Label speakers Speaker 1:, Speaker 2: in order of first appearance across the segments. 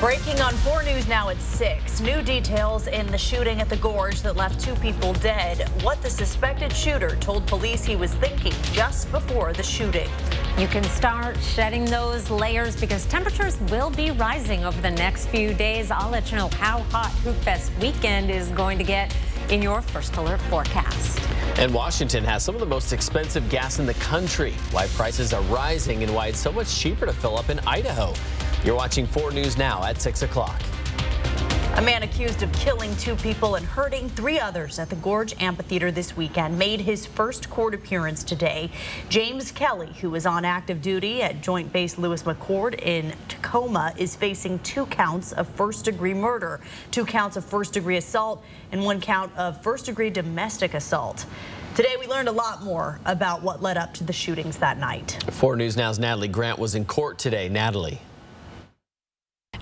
Speaker 1: Breaking on 4 News now at 6. New details in the shooting at the Gorge that left 2 people dead. What the suspected shooter told police he was thinking just before the shooting.
Speaker 2: You can start shedding those layers because temperatures will be rising over the next few days. I'll let you know how hot Hoop Fest weekend is going to get in your First Alert forecast.
Speaker 3: And Washington has some of the most expensive gas in the country. Why prices are rising and why it's so much cheaper to fill up in Idaho. You're watching 4 News now at 6 o'clock.
Speaker 1: A man accused of killing 2 people and hurting 3 others at the Gorge Amphitheater this weekend made his first court appearance today. James Kelly, who was on active duty at Joint Base Lewis McChord in Tacoma, is facing 2 counts of first-degree murder, 2 counts of first-degree assault, and 1 count of first-degree domestic assault. Today, we learned a lot more about what led up to the shootings that night.
Speaker 3: 4 News Now's Natalie Grant was in court today. Natalie.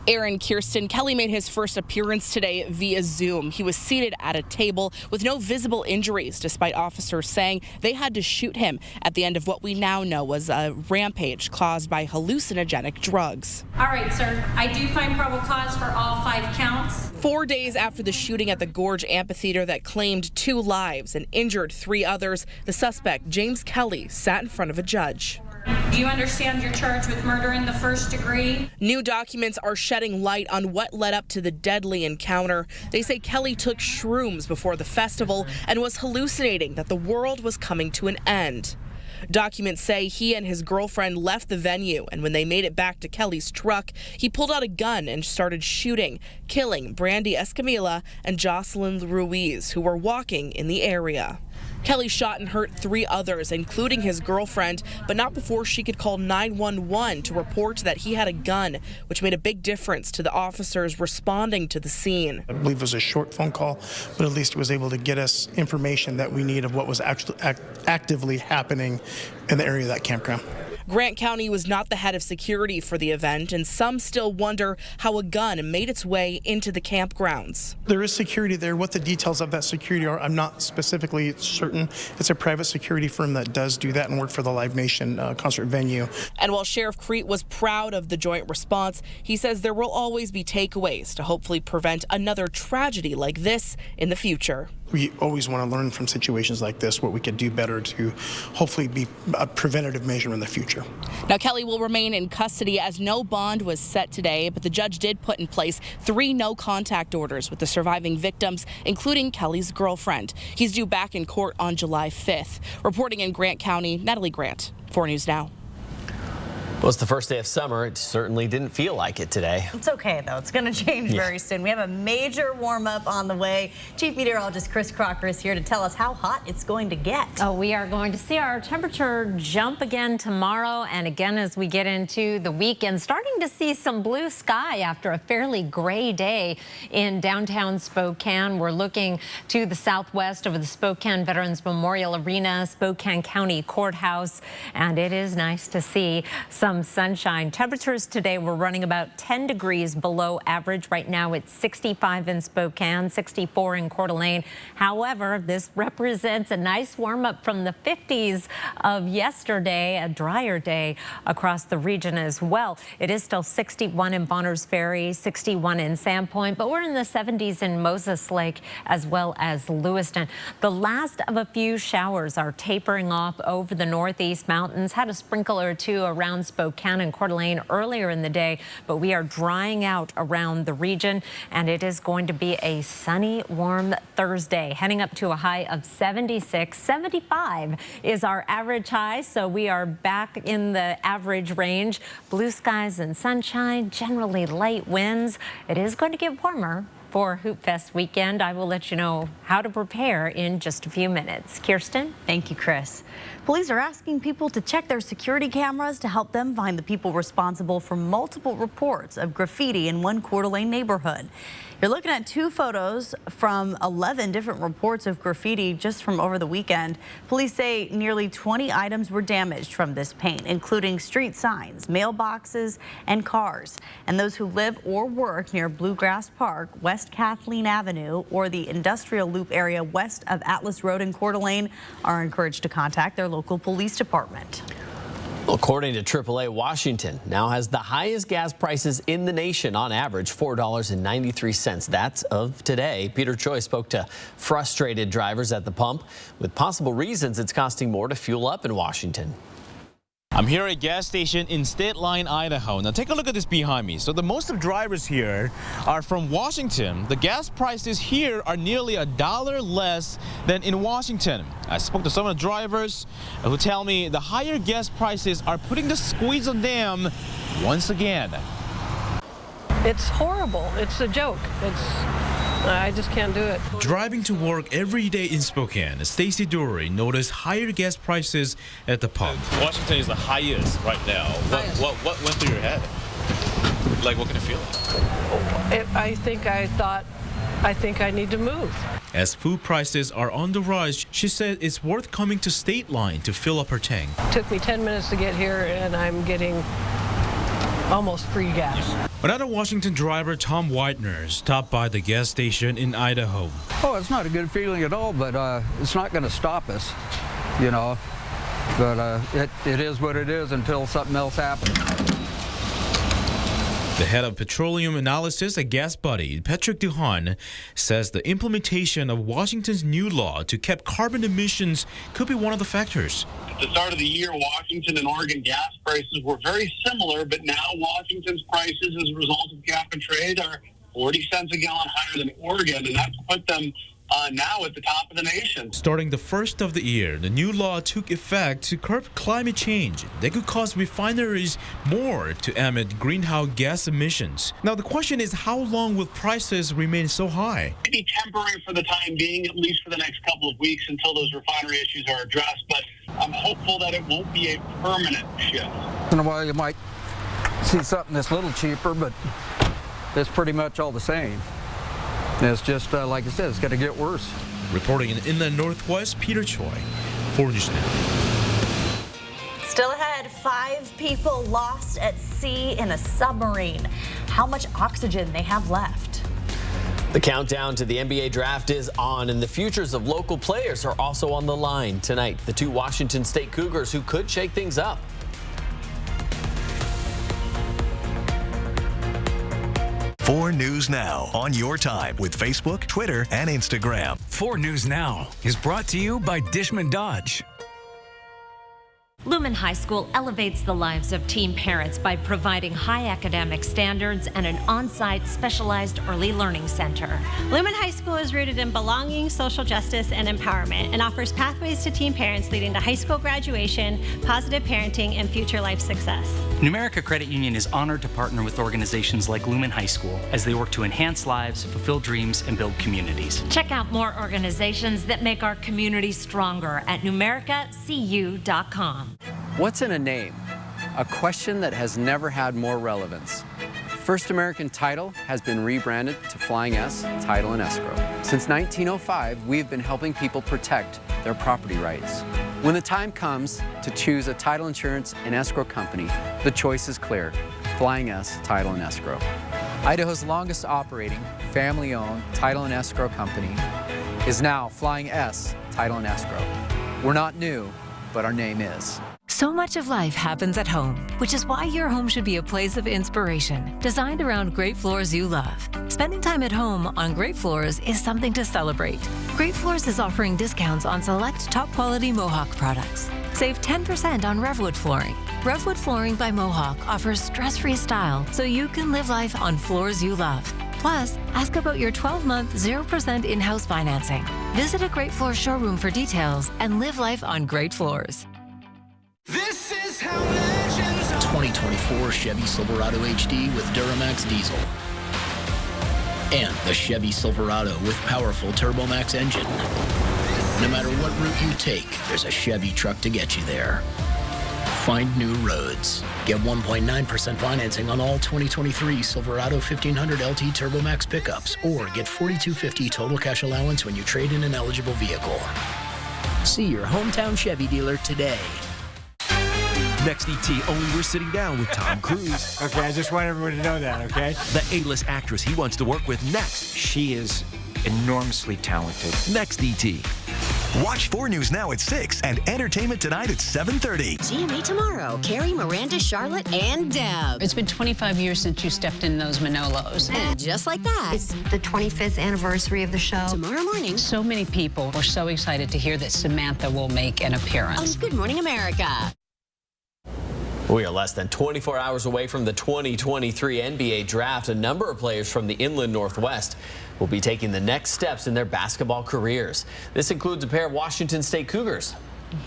Speaker 4: Aaron Kirsten Kelly made his first appearance today via Zoom. He was seated at a table with no visible injuries, despite officers saying they had to shoot him at the end of what we now know was a rampage caused by hallucinogenic drugs.
Speaker 5: All right, sir. I do find probable cause for all 5 counts.
Speaker 4: 4 days after the shooting at the Gorge Amphitheater that claimed 2 lives and injured 3 others, the suspect, James Kelly, sat in front of a judge.
Speaker 5: Do you understand you're charged with murder in the first degree?
Speaker 4: New documents are shedding light on what led up to the deadly encounter. They say Kelly took shrooms before the festival and was hallucinating that the world was coming to an end. Documents say he and his girlfriend left the venue, and when they made it back to Kelly's truck, he pulled out a gun and started shooting, killing Brandy Escamilla and Jocelyn Ruiz, who were walking in the area. Kelly shot and hurt 3 others, including his girlfriend, but not before she could call 911 to report that he had a gun, which made a big difference to the officers responding to the scene.
Speaker 6: I believe it was a short phone call, but at least it was able to get us information that we need of what was actually actively happening in the area of that campground.
Speaker 4: Grant County was not the head of security for the event, and some still wonder how a gun made its way into the campgrounds.
Speaker 6: There is security there. What the details of that security are, I'm not specifically certain. It's a private security firm that does do that and work for the Live Nation concert venue.
Speaker 4: And while Sheriff Crete was proud of the joint response, he says there will always be takeaways to hopefully prevent another tragedy like this in the future.
Speaker 6: We always want to learn from situations like this, what we could do better to hopefully be a preventative measure in the future.
Speaker 4: Now, Kelly will remain in custody as no bond was set today, but the judge did put in place 3 no-contact orders with the surviving victims, including Kelly's girlfriend. He's due back in court on July 5th. Reporting in Grant County, Natalie Grant, 4 News Now.
Speaker 3: Well, it's the first day of summer. It certainly didn't feel like it today.
Speaker 1: It's okay, though. It's going to change very soon. We have a major warm-up on the way. Chief Meteorologist Chris Crocker is here to tell us how hot it's going to get.
Speaker 2: Oh, we are going to see our temperature jump again tomorrow and again as we get into the weekend. Starting to see some blue sky after a fairly gray day in downtown Spokane. We're looking to the southwest over the Spokane Veterans Memorial Arena, Spokane County Courthouse, and it is nice to see some sunshine. Temperatures today were running about 10 degrees below average. Right now it's 65 in Spokane, 64 in Coeur d'Alene. However, this represents a nice warm up from the 50s of yesterday, a drier day across the region as well. It is still 61 in Bonners Ferry, 61 in Sandpoint, but we're in the 70s in Moses Lake as well as Lewiston. The last of a few showers are tapering off over the northeast mountains. Had a sprinkle or 2 around Spokane and Coeur d'Alene earlier in the day, but we are drying out around the region, and it is going to be a sunny, warm Thursday, heading up to a high of 76. 75 is our average high, so we are back in the average range. Blue skies and sunshine, generally light winds. It is going to get warmer for Hoop Fest weekend. I will let you know how to prepare in just a few minutes. Kirsten?
Speaker 1: Thank you, Chris. Police are asking people to check their security cameras to help them find the people responsible for multiple reports of graffiti in one Coeur d'Alene neighborhood. You're looking at 2 photos from 11 different reports of graffiti just from over the weekend. Police say nearly 20 items were damaged from this paint, including street signs, mailboxes, and cars. And those who live or work near Bluegrass Park, West Kathleen Avenue, or the Industrial Loop area west of Atlas Road in Coeur d'Alene are encouraged to contact their local police department.
Speaker 3: According to AAA, Washington now has the highest gas prices in the nation, on average $4.93. That's of today. Peter Choi spoke to frustrated drivers at the pump with possible reasons it's costing more to fuel up in Washington.
Speaker 7: I'm here at a gas station in State Line, Idaho. Now take a look at this behind me. So the most of drivers here are from Washington. The gas prices here are nearly $1 less than in Washington. I spoke to some of the drivers who tell me the higher gas prices are putting the squeeze on them once again.
Speaker 8: It's horrible. It's a joke. I just can't do it.
Speaker 7: Driving to work every day in Spokane, Stacy Dury noticed higher gas prices at the pump. Washington is the highest right now. What went through your head? Like, what can it feel like?
Speaker 8: I think I need to move.
Speaker 7: As food prices are on the rise, she said it's worth coming to State Line to fill up her tank.
Speaker 8: It took me 10 minutes to get here, and I'm getting almost free gas.
Speaker 7: Another Washington driver, Tom Whitener, stopped by the gas station in Idaho.
Speaker 9: Oh, it's not a good feeling at all, but it's not going to stop us, you know. But it is what it is until something else happens.
Speaker 7: The head of petroleum analysis at Gas Buddy, Patrick Duhan, says the implementation of Washington's new law to cap carbon emissions could be one of the factors.
Speaker 10: At the start of the year, Washington and Oregon gas prices were very similar, but now Washington's prices as a result of cap and trade are 40 cents a gallon higher than Oregon, and that's put them now at the top of the nation.
Speaker 7: Starting the first of the year, the new law took effect to curb climate change. They could cause refineries more to emit greenhouse gas emissions. Now, the question is, how long will prices remain so high?
Speaker 10: Maybe temporary for the time being, at least for the next couple of weeks until those refinery issues are addressed, but I'm hopeful that it won't be a permanent shift.
Speaker 9: In a while, you might see something that's a little cheaper, but it's pretty much all the same. It's just, like I said, it's going to get worse.
Speaker 7: Reporting in Inland Northwest, Peter Choi, 4 News Now.
Speaker 1: Still ahead, 5 people lost at sea in a submarine. How much oxygen they have left.
Speaker 3: The countdown to the NBA draft is on, and the futures of local players are also on the line tonight. The 2 Washington State Cougars who could shake things up.
Speaker 11: 4 News Now on your time with Facebook, Twitter, and Instagram.
Speaker 12: 4 News Now is brought to you by Dishman Dodge.
Speaker 13: Lumen High School elevates the lives of teen parents by providing high academic standards and an on-site specialized early learning center.
Speaker 14: Lumen High School is rooted in belonging, social justice, and empowerment, and offers pathways to teen parents leading to high school graduation, positive parenting, and future life success.
Speaker 15: Numerica Credit Union is honored to partner with organizations like Lumen High School as they work to enhance lives, fulfill dreams, and build communities.
Speaker 13: Check out more organizations that make our community stronger at numericacu.com.
Speaker 16: What's in a name? A question that has never had more relevance. First American Title has been rebranded to Flying S Title and Escrow. Since 1905, we've been helping people protect their property rights. When the time comes to choose a title insurance and escrow company, the choice is clear: Flying S Title and Escrow. Idaho's longest operating, family-owned title and escrow company is now Flying S Title and Escrow. We're not new, but our name is.
Speaker 17: So much of life happens at home, which is why your home should be a place of inspiration, designed around great floors you love. Spending time at home on Great Floors is something to celebrate. Great Floors is offering discounts on select top-quality Mohawk products. Save 10% on Revwood flooring. Revwood Flooring by Mohawk offers stress-free style so you can live life on floors you love. Plus, ask about your 12-month 0% in-house financing. Visit a Great Floors showroom for details and live life on Great Floors.
Speaker 18: This is how legends 2024 Chevy Silverado HD with Duramax diesel. And the Chevy Silverado with powerful TurboMax engine. No matter what route you take, there's a Chevy truck to get you there. Find new roads. Get 1.9% financing on all 2023 Silverado 1500 LT TurboMax pickups, or get $4,250 total cash allowance when you trade in an eligible vehicle. See your hometown Chevy dealer today.
Speaker 19: Next ET, we're sitting down with Tom Cruise.
Speaker 20: Okay, I just want everyone to know that, okay?
Speaker 19: The A-list actress he wants to work with next.
Speaker 20: She is enormously talented.
Speaker 19: Next ET.
Speaker 11: Watch 4 News Now at 6 and Entertainment Tonight at 7:30.
Speaker 21: GMA tomorrow. Carrie, Miranda, Charlotte, and Deb.
Speaker 22: It's been 25 years since you stepped in those Manolos.
Speaker 21: And just like that,
Speaker 23: it's the 25th anniversary of the show.
Speaker 21: Tomorrow morning.
Speaker 22: So many people were so excited to hear that Samantha will make an appearance.
Speaker 21: On Good Morning America.
Speaker 3: We are less than 24 hours away from the 2023 NBA draft. A number of players from the Inland Northwest will be taking the next steps in their basketball careers. This includes a pair of Washington State Cougars.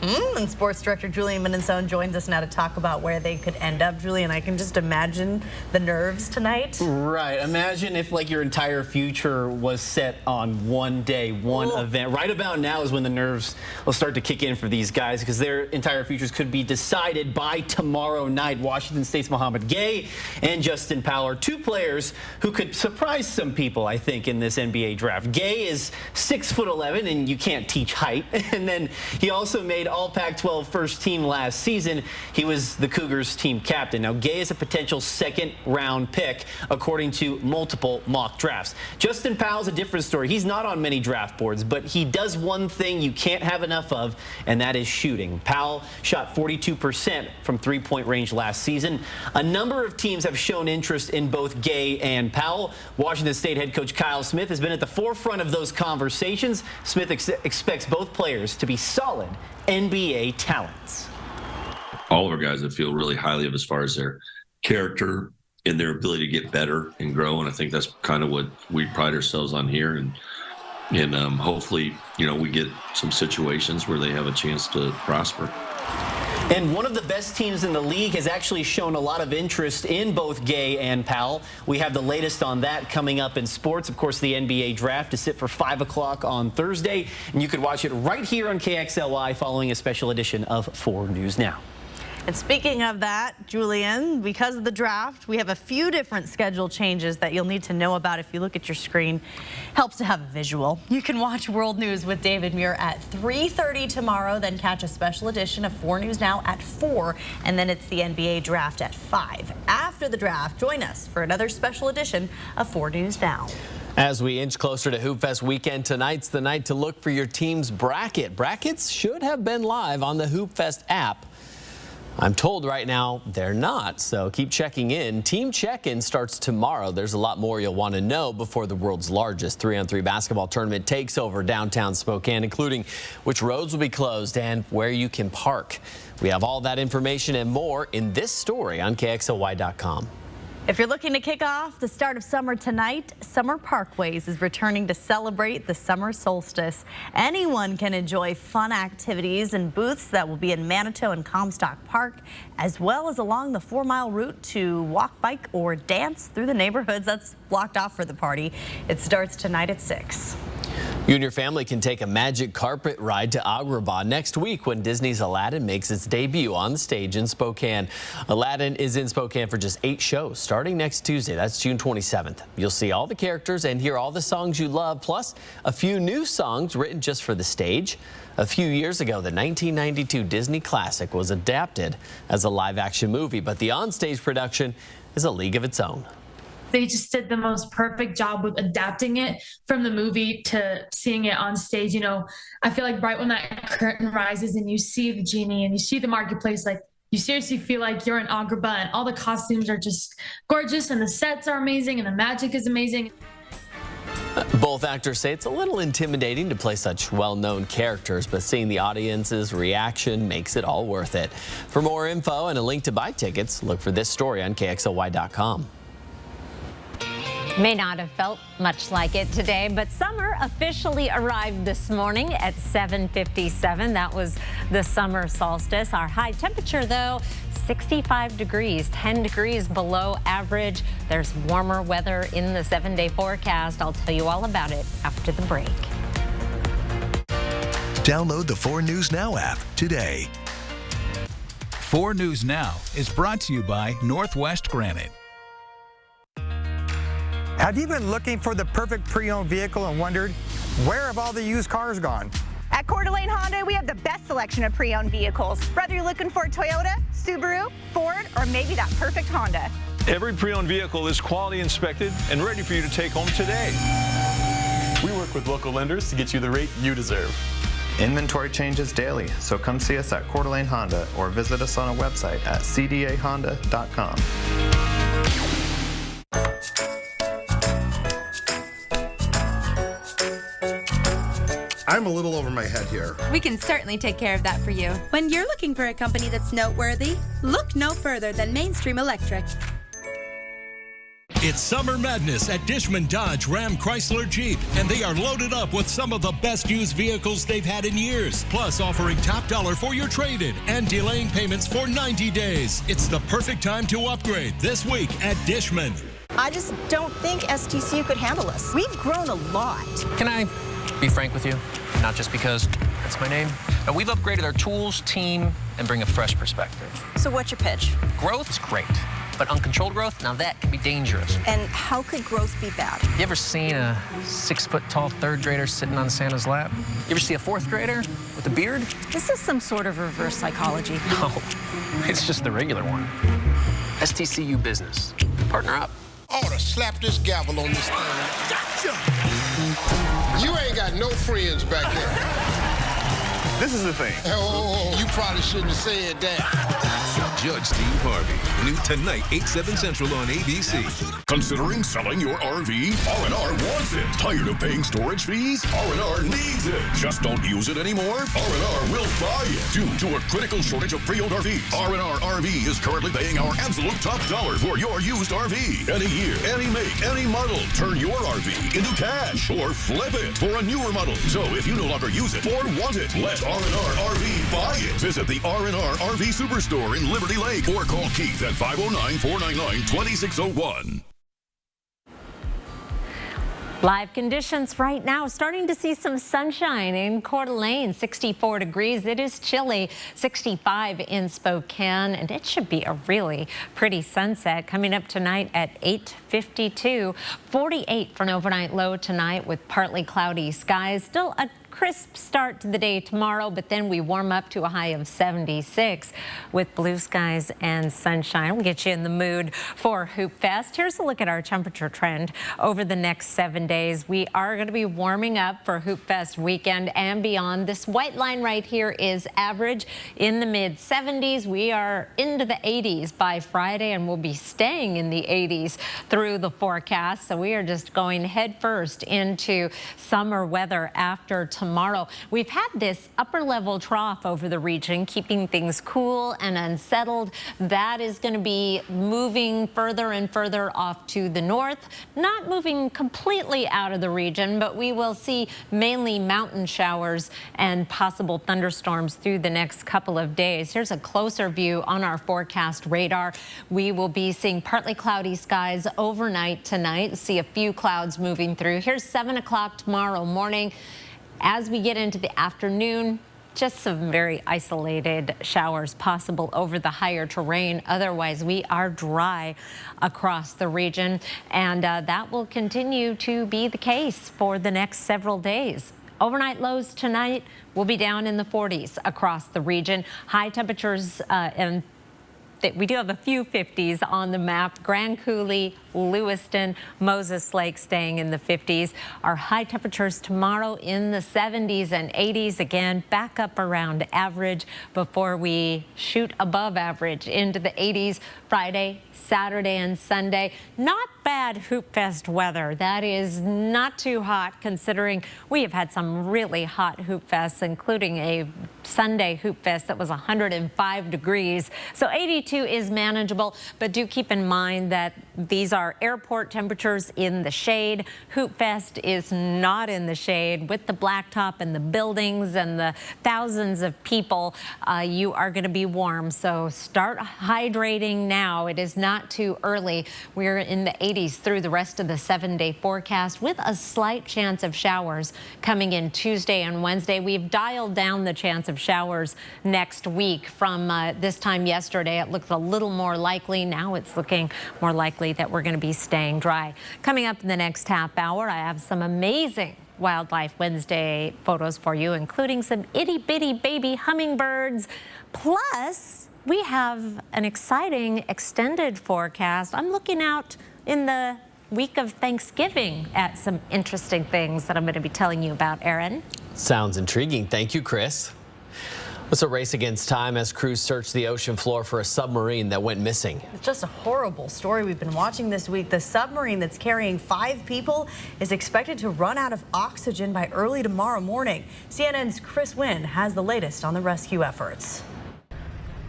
Speaker 1: And sports director Julian Minnesone joins us now to talk about where they could end up. Julian, I can just imagine the nerves tonight.
Speaker 24: Right. Imagine if like your entire future was set on one day, one event. Right about now is when the nerves will start to kick in for these guys because their entire futures could be decided by tomorrow night. Washington State's Mohamed Gay and Justin Powell are two players who could surprise some people, I think, in this NBA draft. Gay is 6'11", and you can't teach height. And then he also made All Pac-12 first team last season. He was the Cougars team captain. Now, Gay is a potential second-round pick, according to multiple mock drafts. Justin Powell's a different story. He's not on many draft boards, but he does one thing you can't have enough of, and that is shooting. Powell shot 42% from three-point range last season. A number of teams have shown interest in both Gay and Powell. Washington State head coach Kyle Smith has been at the forefront of those conversations. Smith expects both players to be solid NBA talents.
Speaker 25: All of our guys I feel really highly of as far as their character and their ability to get better and grow, and I think that's kind of what we pride ourselves on here. And hopefully, you know, we get some situations where they have a chance to prosper.
Speaker 24: And one of the best teams in the league has actually shown a lot of interest in both Gay and Powell. We have the latest on that coming up in sports. Of course, the NBA draft is set for 5 o'clock on Thursday, and you can watch it right here on KXLY following a special edition of 4 News Now.
Speaker 1: And speaking of that, Julian, because of the draft, we have a few different schedule changes that you'll need to know about if you look at your screen. Helps to have a visual. You can watch World News with David Muir at 3:30 tomorrow, then catch a special edition of 4 News Now at 4, and then it's the NBA draft at 5. After the draft, join us for another special edition of 4 News Now.
Speaker 3: As we inch closer to Hoop Fest weekend, tonight's the night to look for your team's bracket. Brackets should have been live on the Hoop Fest app. I'm told right now they're not, so keep checking in. Team check-in starts tomorrow. There's a lot more you'll want to know before the world's largest 3-on-3 basketball tournament takes over downtown Spokane, including which roads will be closed and where you can park. We have all that information and more in this story on KXLY.com.
Speaker 1: If you're looking to kick off the start of summer tonight, Summer Parkways is returning to celebrate the summer solstice. Anyone can enjoy fun activities and booths that will be in Manitou and Comstock Park, as well as along the 4-mile route to walk, bike, or dance through the neighborhoods that's blocked off for the party. It starts tonight at 6.
Speaker 3: You and your family can take a magic carpet ride to Agrabah next week when Disney's Aladdin makes its debut on the stage in Spokane. Aladdin is in Spokane for just 8 shows starting next Tuesday. That's June 27th. You'll see all the characters and hear all the songs you love, plus a few new songs written just for the stage. A few years ago, the 1992 Disney classic was adapted as a live-action movie, but the onstage production is a league of its own.
Speaker 26: They just did the most perfect job with adapting it from the movie to seeing it on stage. You know, I feel like right when that curtain rises and you see the genie and you see the marketplace, like you seriously feel like you're in Agrabah, and all the costumes are just gorgeous and the sets are amazing and the magic is amazing.
Speaker 3: Both actors say it's a little intimidating to play such well-known characters, but seeing the audience's reaction makes it all worth it. For more info and a link to buy tickets, look for this story on KXLY.com.
Speaker 2: May not have felt much like it today, but summer officially arrived this morning at 7:57. That was the summer solstice. Our high temperature, though, 65 degrees, 10 degrees below average. There's warmer weather in the 7-day forecast. I'll tell you all about it after the break.
Speaker 11: Download the 4 News Now app today.
Speaker 12: 4 News Now is brought to you by Northwest Granite.
Speaker 27: Have you been looking for the perfect pre-owned vehicle and wondered, where have all the used cars gone?
Speaker 28: At Coeur d'Alene Honda, we have the best selection of pre-owned vehicles. Whether you're looking for a Toyota, Subaru, Ford, or maybe that perfect Honda.
Speaker 29: Every pre-owned vehicle is quality inspected and ready for you to take home today.
Speaker 30: We work with local lenders to get you the rate you deserve.
Speaker 4: Inventory changes daily, so come see us at Coeur d'Alene Honda or visit us on our website at cdahonda.com.
Speaker 5: I'm a little over my head here.
Speaker 6: We can certainly take care of that for you. When you're looking for a company that's noteworthy, look no further than Mainstream Electric.
Speaker 7: It's Summer Madness at Dishman Dodge Ram Chrysler Jeep, and they are loaded up with some of the best used vehicles they've had in years, plus offering top dollar for your trade-in and delaying payments for 90 days. It's the perfect time to upgrade this week at Dishman.
Speaker 8: I just don't think STCU could handle us. We've grown a lot.
Speaker 9: Can I be frank with you? Not just because that's my name. Now, we've upgraded our tools, team, and bring a fresh perspective.
Speaker 8: So what's your pitch?
Speaker 9: Growth's great, but uncontrolled growth, now that can be dangerous.
Speaker 8: And how could growth be bad?
Speaker 9: You ever seen a 6-foot-tall third grader sitting on Santa's lap? You ever see a fourth grader with a beard?
Speaker 8: This is some sort of reverse psychology.
Speaker 9: No, it's just the regular one. STCU Business. Partner up.
Speaker 10: I ought to slap this gavel on this thing. Gotcha! You ain't got no friends back there.
Speaker 5: This is the thing.
Speaker 10: Oh, you probably shouldn't have said that.
Speaker 19: Judge Steve Harvey. New tonight, 8/7 Central on ABC.
Speaker 14: Considering selling your RV? R&R wants it. Tired of paying storage fees? R&R needs it. Just don't use it anymore? R&R will buy it. Due to a critical shortage of pre-owned RVs, R&R RV is currently paying our absolute top dollar for your used RV. Any year, any make, any model. Turn your RV into cash or flip it for a newer model. So if you no longer use it or want it, let R&R RV buy it. Visit the R&R RV Superstore in Liberty Lake or call Keith at 509-499-2601.
Speaker 2: Live conditions right now, starting to see some sunshine in Coeur d'Alene, 64 degrees. It is chilly, 65 in Spokane, and it should be a really pretty sunset coming up tonight at 8:52. 48 for an overnight low tonight with partly cloudy skies. Still a crisp start to the day tomorrow, but then we warm up to a high of 76 with blue skies and sunshine. We'll get you in the mood for Hoop Fest. Here's a look at our temperature trend over the next 7 days. We are going to be warming up for Hoop Fest weekend and beyond. This white line right here is average in the mid 70s. We are into the 80s by Friday, and we'll be staying in the 80s through the forecast. So we are just going head first into summer weather after tomorrow. We've had this upper level trough over the region, keeping things cool and unsettled. That is going to be moving further and further off to the north, not moving completely out of the region, but we will see mainly mountain showers and possible thunderstorms through the next couple of days. Here's a closer view on our forecast radar. We will be seeing partly cloudy skies overnight tonight. See a few clouds moving through. Here's 7 o'clock tomorrow morning. As we get into the afternoon, just some very isolated showers possible over the higher terrain. Otherwise, we are dry across the region, and that will continue to be the case for the next several days. Overnight lows tonight will be down in the 40s across the region. High temperatures and we do have a few 50s on the map. Grand Coulee, Lewiston, Moses Lake staying in the 50s. Our high temperatures tomorrow in the 70s and 80s. Again, back up around average before we shoot above average into the 80s Friday, Saturday, and Sunday. Not bad Hoop Fest weather. That is not too hot considering we have had some really hot Hoop Fests, including a Sunday Hoop Fest that was 105 degrees. So 82 is manageable, but do keep in mind that these are airport temperatures in the shade. Hoop Fest is not in the shade. With the blacktop and the buildings and the thousands of people, you are going to be warm. So start hydrating now. It is not too early. We're in the 80s through the rest of the 7-day forecast with a slight chance of showers coming in Tuesday and Wednesday. We've dialed down the chance of showers next week from this time yesterday. It looked a little more likely. Now it's looking more likely that we're going to be staying dry. Coming up in the next half hour, I have some amazing Wildlife Wednesday photos for you, including some itty bitty baby hummingbirds. Plus, we have an exciting extended forecast. I'm looking out in the week of Thanksgiving at some interesting things that I'm going to be telling you about, Aaron.
Speaker 3: Sounds intriguing. Thank you, Chris. It's a race against time as crews search the ocean floor for a submarine that went missing.
Speaker 1: It's just a horrible story we've been watching this week. The submarine that's carrying 5 people is expected to run out of oxygen by early tomorrow morning. CNN's Chris Wynn has the latest on the rescue efforts.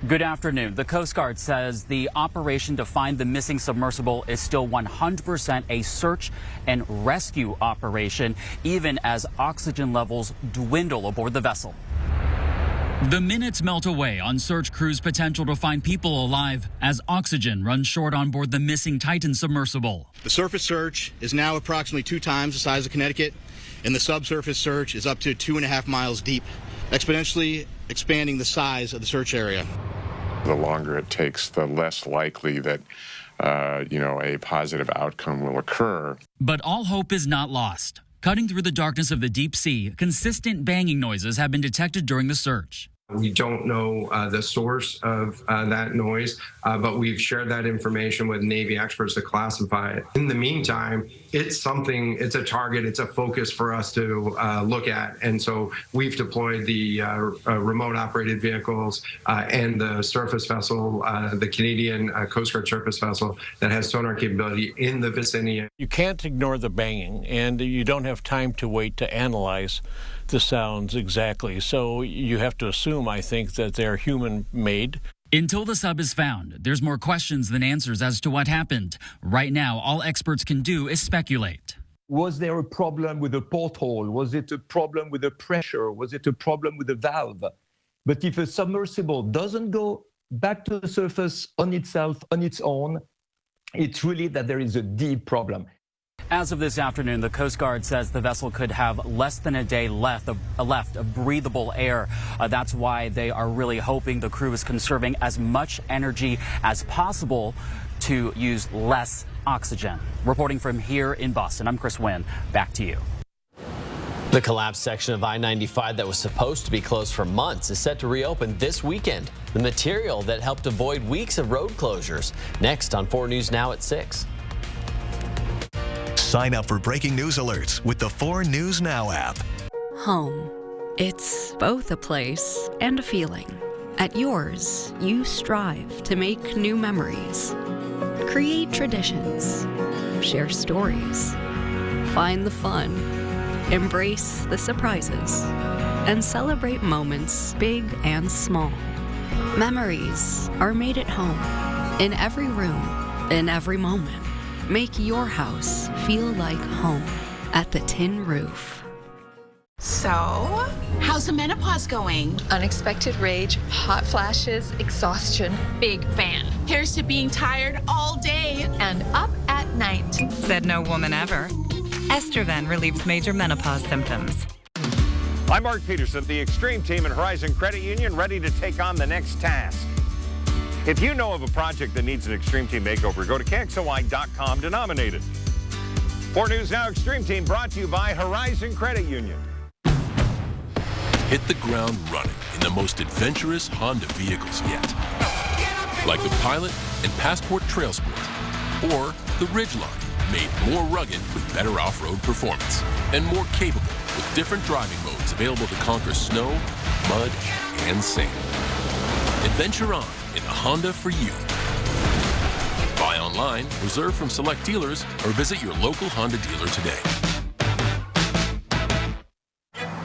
Speaker 13: Good afternoon. The Coast Guard says the operation to find the missing submersible is still 100% a search and rescue operation, even as oxygen levels dwindle aboard the vessel. The minutes melt away on search crews' potential to find people alive as oxygen runs short on board the missing Titan submersible.
Speaker 15: The surface search is now approximately 2 times the size of Connecticut, and the subsurface search is up to 2.5 miles deep, exponentially expanding the size of the search area.
Speaker 16: The longer it takes, the less likely that, a positive outcome will occur.
Speaker 13: But all hope is not lost. Cutting through the darkness of the deep sea, consistent banging noises have been detected during the search.
Speaker 17: We don't know the source of that noise, but we've shared that information with Navy experts to classify it. In the meantime, it's a target, it's a focus for us to look at. And so we've deployed the remote operated vehicles and the surface vessel, the Canadian Coast Guard surface vessel that has sonar capability in the vicinity.
Speaker 18: You can't ignore the banging, and you don't have time to wait to analyze the sounds exactly. So you have to assume, I think, that they're human-made.
Speaker 13: Until the sub is found, there's more questions than answers as to what happened. Right now, all experts can do is speculate.
Speaker 20: Was there a problem with the porthole? Was it a problem with the pressure? Was it a problem with the valve? But if a submersible doesn't go back to the surface on itself, on its own, it's really that there is a deep problem.
Speaker 13: As of this afternoon, the Coast Guard says the vessel could have less than a day left of breathable air. That's why they are really hoping the crew is conserving as much energy as possible to use less oxygen. Reporting from here in Boston, I'm Chris Wynn. Back to you.
Speaker 3: The collapsed section of I-95 that was supposed to be closed for months is set to reopen this weekend. The material that helped avoid weeks of road closures. Next on 4 News Now at 6.
Speaker 11: Sign up for breaking news alerts with the 4 News Now app.
Speaker 21: Home. It's both a place and a feeling. At yours, you strive to make new memories, create traditions, share stories, find the fun, embrace the surprises, and celebrate moments big and small. Memories are made at home, in every room, in every moment. Make your house feel like home at the Tin Roof.
Speaker 22: So, how's the menopause going? Unexpected rage, hot flashes, exhaustion. Big fan. Here's to being tired all day and up at night.
Speaker 23: Said no woman ever. Estroven relieves major menopause symptoms.
Speaker 30: I'm Mark Peterson, the Extreme Team at Horizon Credit Union, ready to take on the next task. If you know of a project that needs an Extreme Team makeover, go to KXLY.com to nominate it. 4 News Now Extreme Team brought to you by Horizon Credit Union.
Speaker 14: Hit the ground running in the most adventurous Honda vehicles yet. Like the Pilot and Passport Trail Sport, or the Ridgeline, made more rugged with better off-road performance, and more capable with different driving modes available to conquer snow, mud, and sand. Adventure on in the Honda for you. Buy online, reserve from select dealers, or visit your local Honda dealer today.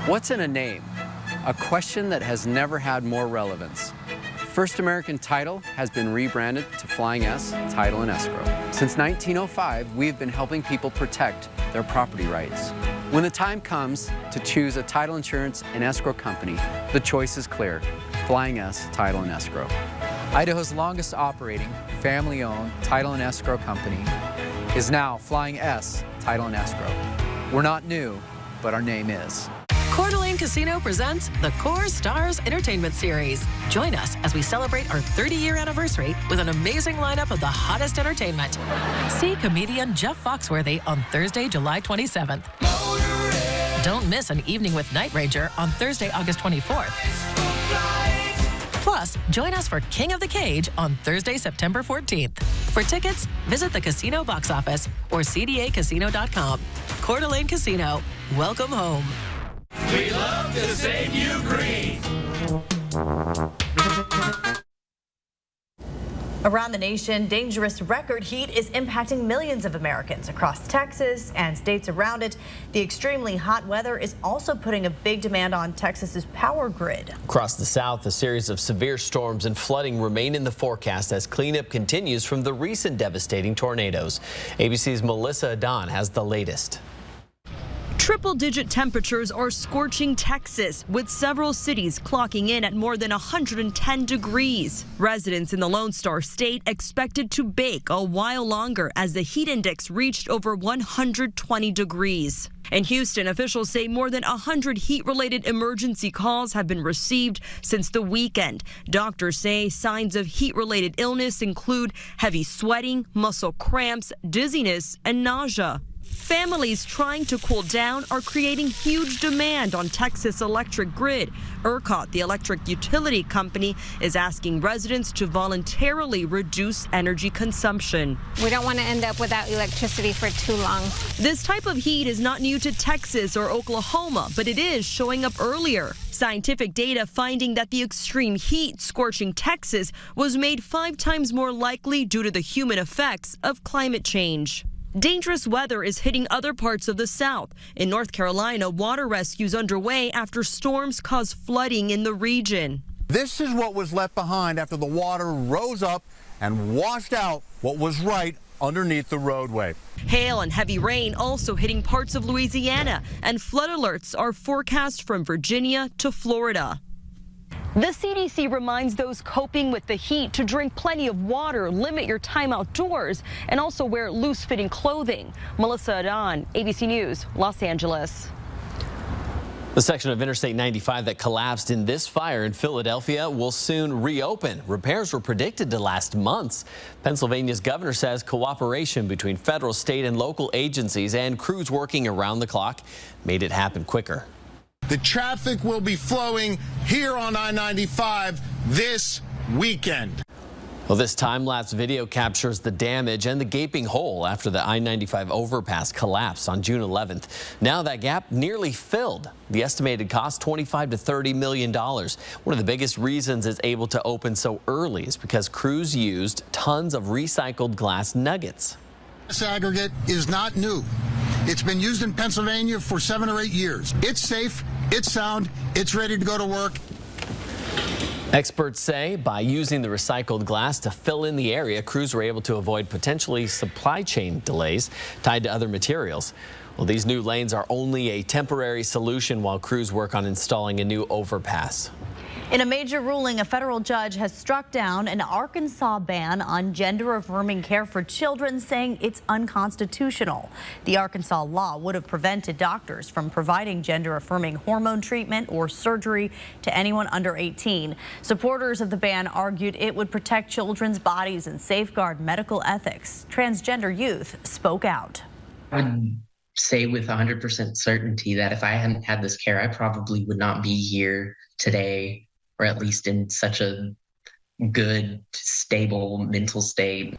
Speaker 31: What's in a name? A question that has never had more relevance. First American Title has been rebranded to Flying S Title and Escrow. Since 1905, we've been helping people protect their property rights. When the time comes to choose a title insurance and escrow company, the choice is clear. Flying S Title and Escrow. Idaho's longest operating, family-owned title and escrow company is now Flying S Title and Escrow. We're not new, but our name is.
Speaker 32: Coeur d'Alene Casino presents the Core Stars Entertainment Series. Join us as we celebrate our 30-year anniversary with an amazing lineup of the hottest entertainment. See comedian Jeff Foxworthy on Thursday, July 27th. Don't miss an evening with Night Ranger on Thursday, August 24th. Plus, join us for King of the Cage on Thursday, September 14th. For tickets, visit the casino box office or cdacasino.com. Coeur d'Alene Casino, welcome home.
Speaker 4: We love to save you green.
Speaker 1: Around the nation, dangerous record heat is impacting millions of Americans across Texas and states around it. The extremely hot weather is also putting a big demand on Texas's power grid.
Speaker 3: Across the South, a series of severe storms and flooding remain in the forecast as cleanup continues from the recent devastating tornadoes. ABC's Melissa Adon has the latest.
Speaker 6: Triple-digit temperatures are scorching Texas, with several cities clocking in at more than 110 degrees. Residents in the Lone Star State expected to bake a while longer as the heat index reached over 120 degrees. In Houston, officials say more than 100 heat-related emergency calls have been received since the weekend. Doctors say signs of heat-related illness include heavy sweating, muscle cramps, dizziness, and nausea. Families trying to cool down are creating huge demand on Texas electric grid. ERCOT, the electric utility company, is asking residents to voluntarily reduce energy consumption.
Speaker 7: We don't want to end up without electricity for too long.
Speaker 6: This type of heat is not new to Texas or Oklahoma, but it is showing up earlier. Scientific data finding that the extreme heat scorching Texas was made 5 times more likely due to the human effects of climate change. Dangerous weather is hitting other parts of the South. In North Carolina, water rescues underway after storms caused flooding in the region.
Speaker 8: This is what was left behind after the water rose up and washed out what was right underneath the roadway.
Speaker 6: Hail and heavy rain also hitting parts of Louisiana, and flood alerts are forecast from Virginia to Florida. The CDC reminds those coping with the heat to drink plenty of water, limit your time outdoors, and also wear loose-fitting clothing. Melissa Adon, ABC News, Los Angeles.
Speaker 3: The section of Interstate 95 that collapsed in this fire in Philadelphia will soon reopen. Repairs were predicted to last months. Pennsylvania's governor says cooperation between federal, state, and local agencies and crews working around the clock made it happen quicker.
Speaker 10: The traffic will be flowing here on I-95 this weekend.
Speaker 3: Well, this time-lapse video captures the damage and the gaping hole after the I-95 overpass collapsed on June 11th. Now that gap nearly filled. The estimated cost, $25 to $30 million. One of the biggest reasons it's able to open so early is because crews used tons of recycled glass nuggets.
Speaker 10: This aggregate is not new. It's been used in Pennsylvania for 7 or 8 years. It's safe, it's sound, it's ready to go to work.
Speaker 3: Experts say by using the recycled glass to fill in the area, crews were able to avoid potentially supply chain delays tied to other materials. Well, these new lanes are only a temporary solution while crews work on installing a new overpass.
Speaker 1: In a major ruling, a federal judge has struck down an Arkansas ban on gender-affirming care for children, saying it's unconstitutional. The Arkansas law would have prevented doctors from providing gender-affirming hormone treatment or surgery to anyone under 18. Supporters of the ban argued it would protect children's bodies and safeguard medical ethics. Transgender youth spoke out.
Speaker 9: I would say with 100% certainty that if I hadn't had this care, I probably would not be here today, or at least in such a good, stable mental state.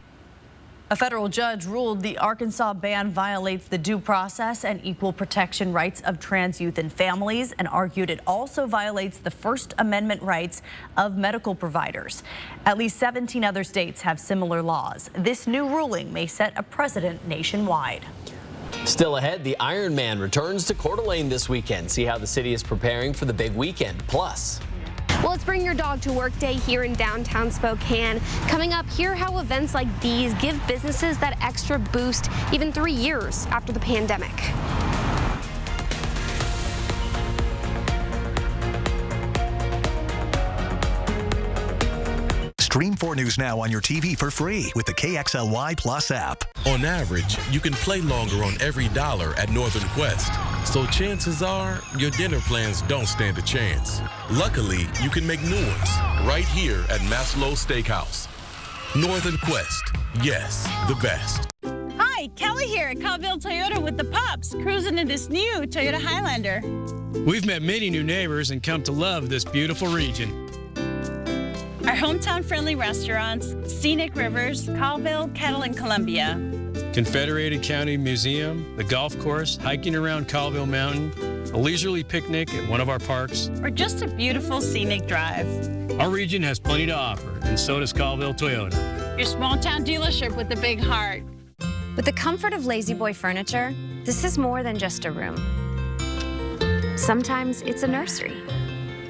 Speaker 1: A federal judge ruled the Arkansas ban violates the due process and equal protection rights of trans youth and families, and argued it also violates the First Amendment rights of medical providers. At least 17 other states have similar laws. This new ruling may set a precedent nationwide.
Speaker 3: Still ahead, the Ironman returns to Coeur d'Alene this weekend. See how the city is preparing for the big weekend. Plus,
Speaker 12: well, it's Bring Your Dog to Work Day here in downtown Spokane. Coming up, hear how events like these give businesses that extra boost even 3 years after the pandemic.
Speaker 11: Stream 4 News Now on your TV for free with the KXLY Plus app.
Speaker 19: On average, you can play longer on every dollar at Northern Quest. So chances are your dinner plans don't stand a chance. Luckily, you can make new ones right here at Maslow Steakhouse. Northern Quest. Yes, the best.
Speaker 24: Hi, Kelly here at Colville Toyota with the pups, cruising in this new Toyota Highlander.
Speaker 25: We've met many new neighbors and come to love this beautiful region.
Speaker 24: Our hometown-friendly restaurants, scenic rivers, Colville, Kettle, and Columbia.
Speaker 25: Confederated County Museum, the golf course, hiking around Colville Mountain, a leisurely picnic at one of our parks,
Speaker 24: Or just a beautiful scenic drive.
Speaker 25: our region has plenty to offer, and so does Colville Toyota.
Speaker 24: Your small town dealership with a big heart.
Speaker 12: With the comfort of Lazy Boy furniture, this is more than just a room. Sometimes it's a nursery,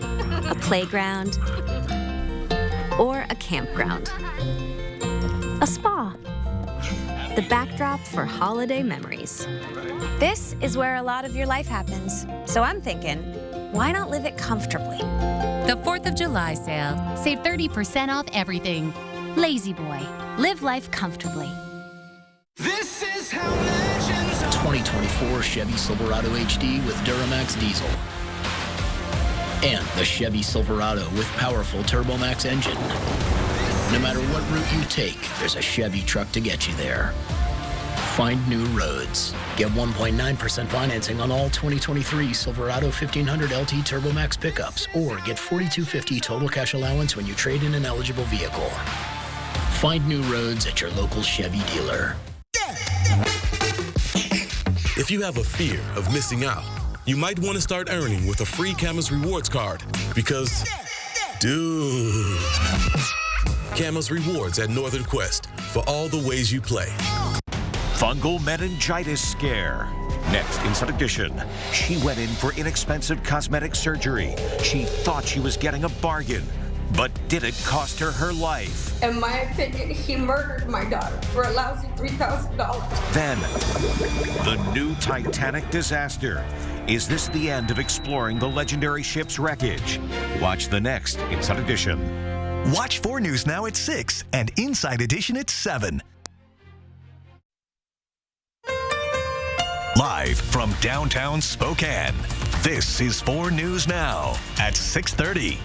Speaker 12: a playground, or a campground, a spa, the backdrop for holiday memories. This is where a lot of your life happens. So I'm thinking, why not live it comfortably?
Speaker 2: The 4th of July sale. Save 30% off everything. Lazy Boy. Live life comfortably.
Speaker 5: This is how legends are. 2024 Chevy Silverado HD with Duramax diesel. And the Chevy Silverado with powerful TurboMax engine. No matter what route you take, there's a Chevy truck to get you there. Find new roads. Get 1.9% financing on all 2023 Silverado 1500 LT TurboMax pickups, or get $4,250 total cash allowance when you trade in an eligible vehicle. Find new roads at your local Chevy dealer.
Speaker 19: If you have a fear of missing out, you might want to start earning with a free Camas Rewards card because, dude, Camas Rewards at Northern Quest for all the ways you play.
Speaker 13: Fungal meningitis scare. Next, Inside Edition. She went in for inexpensive cosmetic surgery. She thought she was getting a bargain, but did it cost her life?
Speaker 15: In my opinion, he murdered my daughter for a lousy $3,000.
Speaker 13: Then, the new Titanic disaster. Is this the end of exploring the legendary ship's wreckage? Watch the next Inside Edition.
Speaker 11: Watch 4 News now at 6 and Inside Edition at 7. Live from downtown Spokane, this is 4 News Now at 6:30.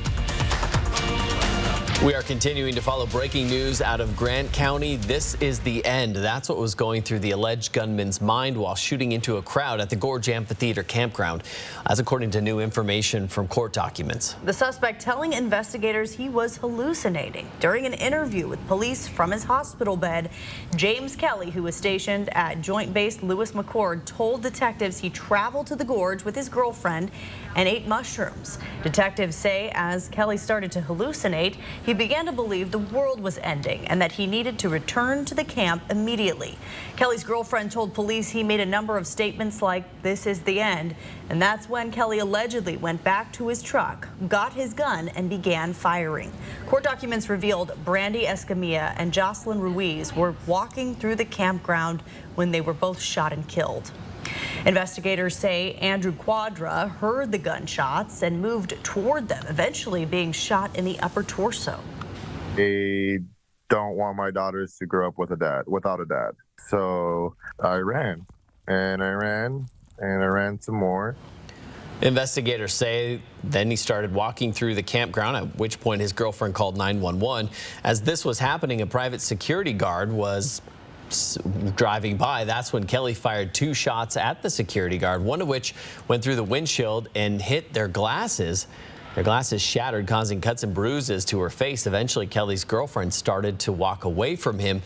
Speaker 3: We are continuing to follow breaking news out of Grant County. This is the end. That's what was going through the alleged gunman's mind while shooting into a crowd at the Gorge Amphitheater campground, as according to new information from court documents.
Speaker 1: The suspect telling investigators he was hallucinating. During an interview with police from his hospital bed, James Kelly, who was stationed at Joint Base Lewis McChord, told detectives he traveled to the gorge with his girlfriend and ate mushrooms. Detectives say as Kelly started to hallucinate, he began to believe the world was ending and that he needed to return to the camp immediately. Kelly's girlfriend told police he made a number of statements like, "This is the end." And that's when Kelly allegedly went back to his truck, got his gun, and began firing. Court documents revealed Brandy Escamilla and Jocelyn Ruiz were walking through the campground when they were both shot and killed. Investigators say Andrew Quadra heard the gunshots and moved toward them, eventually being shot in the upper torso.
Speaker 16: I don't want my daughters to grow up with without a dad. So I ran, and I ran, and I ran some more.
Speaker 3: Investigators say then he started walking through the campground, at which point his girlfriend called 911. As this was happening, a private security guard was driving by. That's when Kelly fired 2 shots at the security guard, one of which went through the windshield and hit their glasses. Their glasses shattered, causing cuts and bruises to her face. Eventually, Kelly's girlfriend started to walk away from him.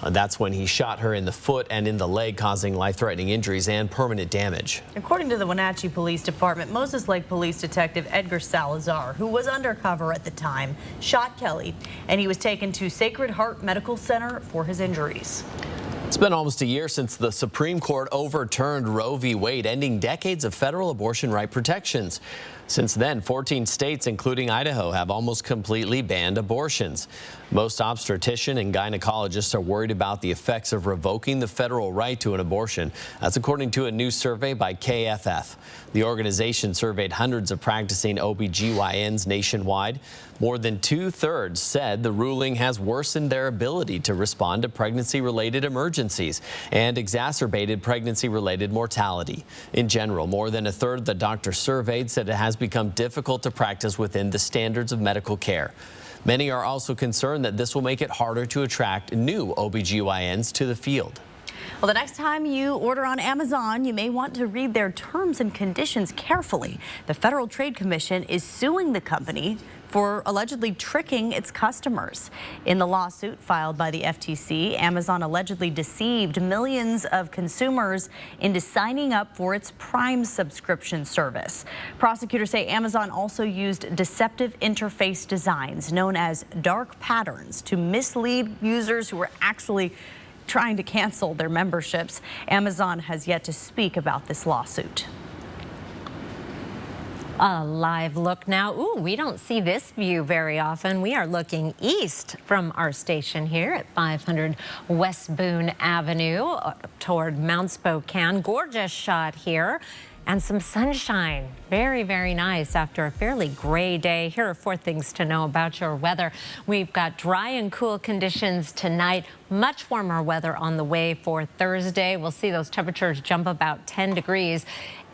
Speaker 3: That's when he shot her in the foot and in the leg, causing life-threatening injuries and permanent damage.
Speaker 1: According to the Wenatchee Police Department, Moses Lake Police Detective Edgar Salazar, who was undercover at the time, shot Kelly, and he was taken to Sacred Heart Medical Center for his injuries.
Speaker 3: It's been almost a year since the Supreme Court overturned Roe v. Wade, ending decades of federal abortion right protections. Since then, 14 states, including Idaho, have almost completely banned abortions. Most obstetricians and gynecologists are worried about the effects of revoking the federal right to an abortion. That's according to a new survey by KFF. The organization surveyed hundreds of practicing OBGYNs nationwide. More than 2/3 said the ruling has worsened their ability to respond to pregnancy-related emergencies and exacerbated pregnancy-related mortality. In general, more than 1/3 of the doctors surveyed said it has become difficult to practice within the standards of medical care. Many are also concerned that this will make it harder to attract new OBGYNs to the field.
Speaker 1: Well, the next time you order on Amazon, you may want to read their terms and conditions carefully. The Federal Trade Commission is suing the company for allegedly tricking its customers. In the lawsuit filed by the FTC, Amazon allegedly deceived millions of consumers into signing up for its Prime subscription service. Prosecutors say Amazon also used deceptive interface designs known as dark patterns to mislead users who were actually trying to cancel their memberships. Amazon has yet to speak about this lawsuit.
Speaker 14: A live look now. Ooh, we don't see this view very often. We are looking east from our station here at 500 West Boone Avenue toward Mount Spokane. Gorgeous shot here. And some sunshine. Very, very nice after a fairly gray day. Here are 4 things to know about your weather. We've got dry and cool conditions tonight. Much warmer weather on the way for Thursday. We'll see those temperatures jump about 10 degrees.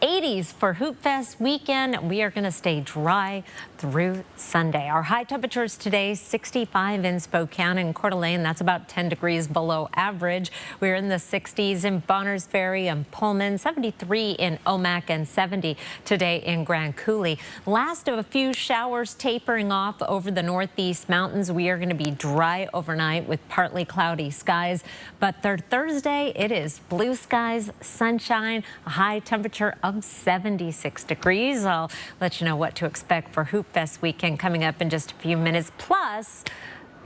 Speaker 14: 80s for Hoop Fest weekend. We are going to stay dry through Sunday. Our high temperatures today, 65 in Spokane and Coeur d'Alene. That's about 10 degrees below average. We're in the 60s in Bonners Ferry and Pullman, 73 in Omak, and 70 today in Grand Coulee. Last of a few showers tapering off over the northeast mountains. We are going to be dry overnight with partly cloudy skies. But Thursday, it is blue skies, sunshine, a high temperature of 76 degrees. I'll let you know what to expect for Hoop Fest weekend coming up in just a few minutes. Plus,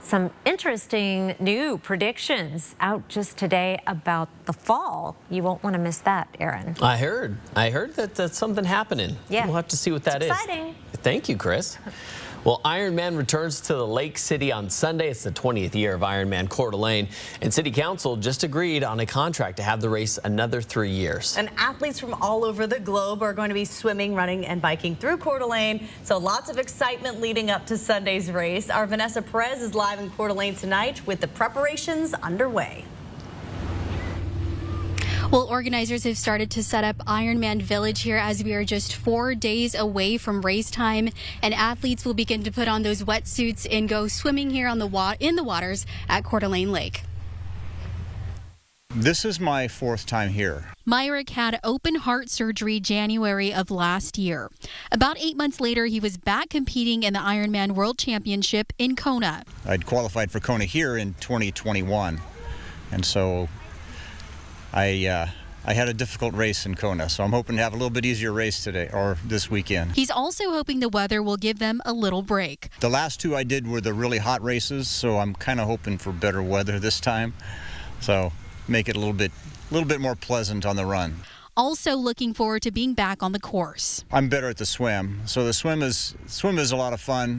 Speaker 14: some interesting new predictions out just today about the fall. You won't want to miss that, Aaron.
Speaker 3: I heard that that's something happening.
Speaker 14: Yeah.
Speaker 3: We'll have to see what that is.
Speaker 14: Exciting.
Speaker 3: Thank you, Chris. Well, Ironman returns to the Lake City on Sunday. It's the 20th year of Ironman Coeur d'Alene, and City Council just agreed on a contract to have the race another 3 years.
Speaker 1: And athletes from all over the globe are going to be swimming, running, and biking through Coeur d'Alene. So lots of excitement leading up to Sunday's race. Our Vanessa Perez is live in Coeur d'Alene tonight with the preparations underway.
Speaker 17: Well, organizers have started to set up Ironman Village here as we are just 4 days away from race time, and athletes will begin to put on those wetsuits and go swimming here on in the waters at Coeur d'Alene Lake.
Speaker 18: This is my 4th time here.
Speaker 17: Myrick had open heart surgery January of last year. About 8 months later, he was back competing in the Ironman World Championship in Kona.
Speaker 18: I'd qualified for Kona here in 2021, and so I had a difficult race in Kona, so I'm hoping to have a little bit easier race today or this weekend.
Speaker 17: He's also hoping the weather will give them a little break.
Speaker 18: The last 2 I did were the really hot races, so I'm kind of hoping for better weather this time. So make it a little bit more pleasant on the run.
Speaker 17: Also looking forward to being back on the course.
Speaker 18: I'm better at the swim. So the swim is a lot of fun.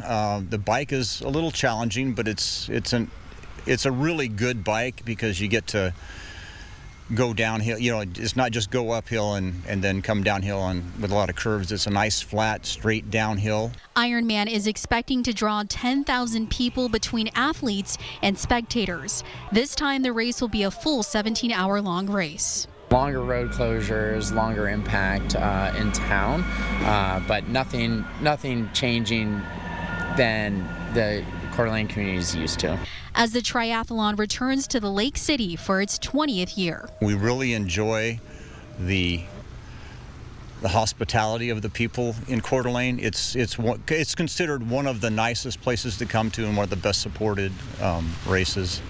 Speaker 18: The bike is a little challenging, but it's a really good bike because you get to go downhill. You know, it's not just go uphill and then come downhill with a lot of curves. It's a nice flat straight downhill.
Speaker 17: Ironman is expecting to draw 10,000 people between athletes and spectators. This time the race will be a full 17-hour-long race.
Speaker 20: Longer road closures, longer impact in town, but nothing changing than the Coeur d'Alene community is used to.
Speaker 17: As the triathlon returns to the Lake City for its 20th year.
Speaker 18: We really enjoy the hospitality of the people in Coeur d'Alene. It's considered one of the nicest places to come to and one of the best supported races.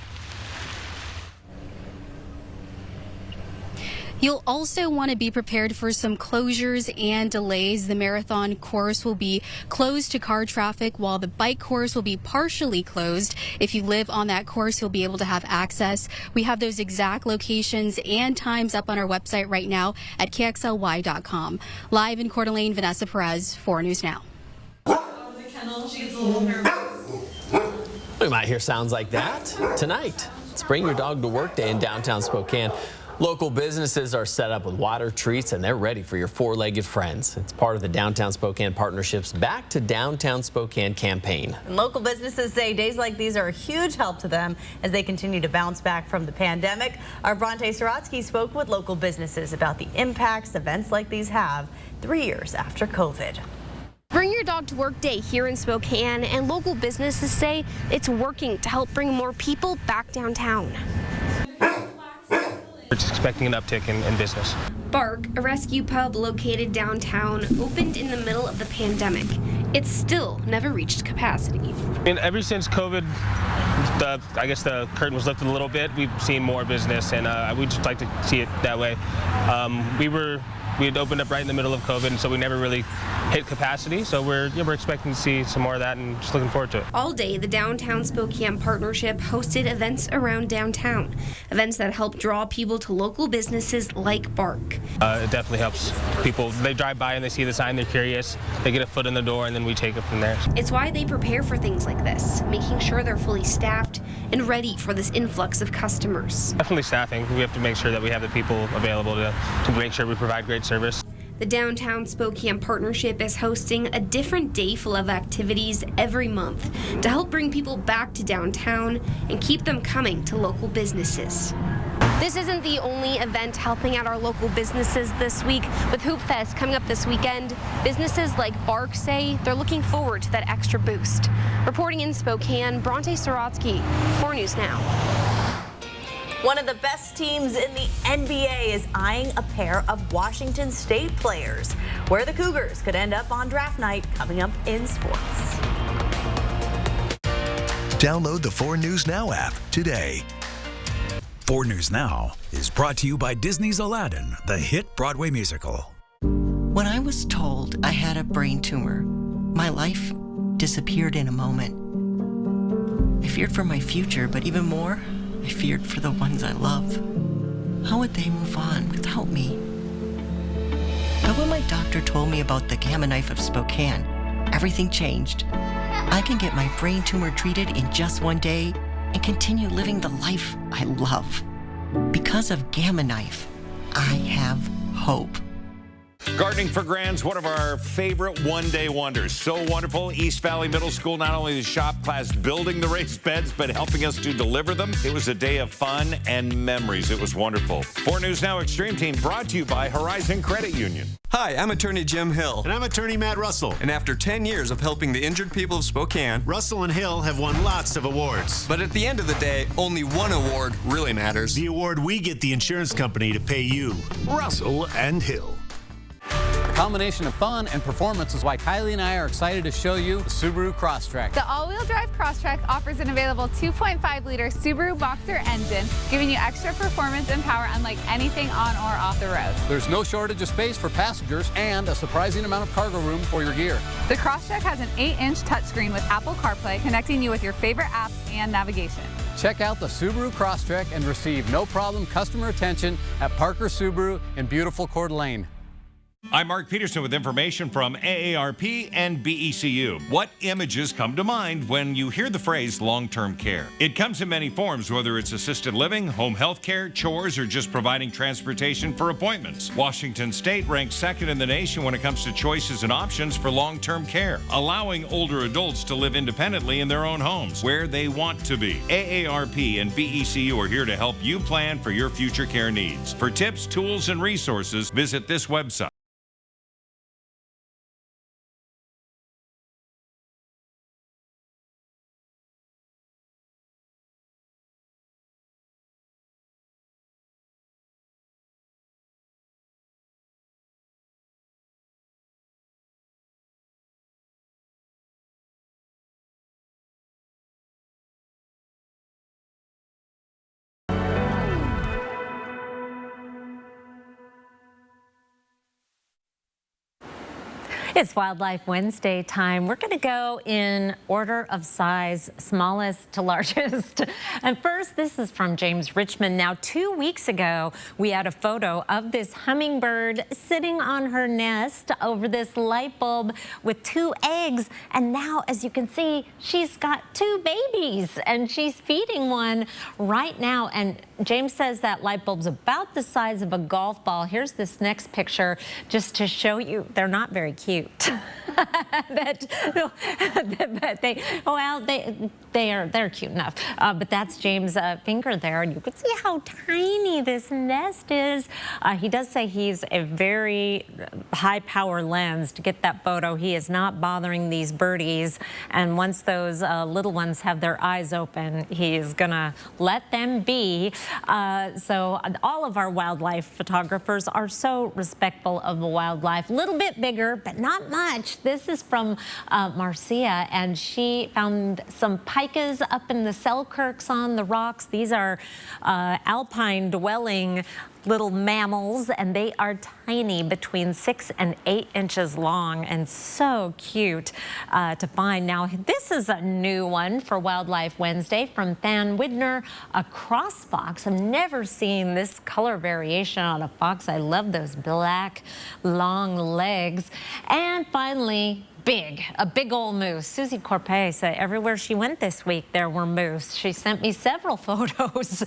Speaker 17: You'll also want to be prepared for some closures and delays. The marathon course will be closed to car traffic, while the bike course will be partially closed. If you live on that course, you'll be able to have access. We have those exact locations and times up on our website right now at KXLY.com. Live in Coeur d'Alene, Vanessa Perez, 4 News Now.
Speaker 3: We might hear sounds like that tonight. It's Bring Your Dog to Work Day in downtown Spokane. Local businesses are set up with water treats, and they're ready for your four-legged friends. It's part of the Downtown Spokane Partnership's Back to Downtown Spokane campaign.
Speaker 1: And local businesses say days like these are a huge help to them as they continue to bounce back from the pandemic. Our Bronte Saratsky spoke with local businesses about the impacts events like these have 3 years after COVID.
Speaker 21: Bring Your Dog to Work Day here in Spokane, and local businesses say it's working to help bring more people back downtown.
Speaker 4: expecting an uptick in business.
Speaker 21: Bark, a rescue pub located downtown, opened in the middle of the pandemic. It's still never reached capacity.
Speaker 4: And ever since COVID, I guess the curtain was lifted a little bit, we've seen more business, and we just like to see it that way. We had opened up right in the middle of COVID, and so we never really hit capacity. So we're expecting to see some more of that, and just looking forward to it.
Speaker 21: All day, the Downtown Spokane Partnership hosted events around downtown, events that help draw people to local businesses like Bark.
Speaker 4: It definitely helps people. They drive by and they see the sign, they're curious, they get a foot in the door, and then we take it from there.
Speaker 21: It's why they prepare for things like this, making sure they're fully staffed and ready for this influx of customers.
Speaker 4: Definitely staffing. We have to make sure that we have the people available to make sure we provide great service.
Speaker 21: The Downtown Spokane Partnership is hosting a different day full of activities every month to help bring people back to downtown and keep them coming to local businesses. This isn't the only event helping out our local businesses this week. With Hoop Fest coming up this weekend, businesses like Bark say they're looking forward to that extra boost. Reporting in Spokane, Bronte Sorotsky, 4 News Now.
Speaker 1: One of the best teams in the NBA is eyeing a pair of Washington State players, where the Cougars could end up on draft night coming up in sports.
Speaker 11: Download the 4 News Now app today.
Speaker 7: 4 News Now is brought to you by Disney's Aladdin, the hit Broadway musical.
Speaker 8: When I was told I had a brain tumor, my life disappeared in a moment. I feared for my future, but even more, I feared for the ones I love. How would they move on without me? But when my doctor told me about the Gamma Knife of Spokane, everything changed. I can get my brain tumor treated in just 1 day and continue living the life I love. Because of Gamma Knife, I have hope.
Speaker 13: Gardening for Grand's one of our favorite one-day wonders. So wonderful. East Valley Middle School, not only the shop class building the raised beds, but helping us to deliver them. It was a day of fun and memories. It was wonderful. 4 News Now Extreme Team brought to you by Horizon Credit Union.
Speaker 22: Hi, I'm attorney Jim Hill.
Speaker 23: And I'm attorney Matt Russell.
Speaker 22: And after 10 years of helping the injured people of Spokane,
Speaker 23: Russell and Hill have won lots of awards.
Speaker 22: But at the end of the day, only one award really matters.
Speaker 23: The award we get the insurance company to pay you. Russell and Hill.
Speaker 26: A combination of fun and performance is why Kylie and I are excited to show you the Subaru Crosstrek.
Speaker 27: The all-wheel drive Crosstrek offers an available 2.5-liter Subaru Boxer engine, giving you extra performance and power unlike anything on or off the road.
Speaker 26: There's no shortage of space for passengers and a surprising amount of cargo room for your gear.
Speaker 27: The Crosstrek has an 8-inch touchscreen with Apple CarPlay, connecting you with your favorite apps and navigation.
Speaker 26: Check out the Subaru Crosstrek and receive no-problem customer attention at Parker Subaru in beautiful Coeur d'Alene.
Speaker 13: I'm Mark Peterson with information from AARP and BECU. What images come to mind when you hear the phrase long-term care? It comes in many forms, whether it's assisted living, home health care, chores, or just providing transportation for appointments. Washington State ranks second in the nation when it comes to choices and options for long-term care, allowing older adults to live independently in their own homes, where they want to be. AARP and BECU are here to help you plan for your future care needs. For tips, tools, and resources, visit this website.
Speaker 14: It's Wildlife Wednesday time. We're going to go in order of size, smallest to largest. And first, this is from James Richmond. Now, 2 weeks ago, we had a photo of this hummingbird sitting on her nest over this light bulb with 2 eggs. And now, as you can see, she's got 2 babies and she's feeding one right now. And James says that light bulb's about the size of a golf ball. Here's this next picture just to show you. They're not very cute. cute. But they're cute enough. But that's James' finger there, and you can see how tiny this nest is. He does say he's a very high power lens to get that photo. He is not bothering these birdies, and once those little ones have their eyes open, he is gonna let them be. So all of our wildlife photographers are so respectful of the wildlife. A little bit bigger, but not much. This is from Marcia, and she found some pikas up in the Selkirks on the rocks. These are alpine dwelling little mammals, and they are tiny, between 6 and 8 inches long, and so cute to find. Now, this is a new one for Wildlife Wednesday from Than Widner, a cross fox. I've never seen this color variation on a fox. I love those black, long legs. And finally, a big old moose. Susie Corpay said everywhere she went this week there were moose. She sent me several photos.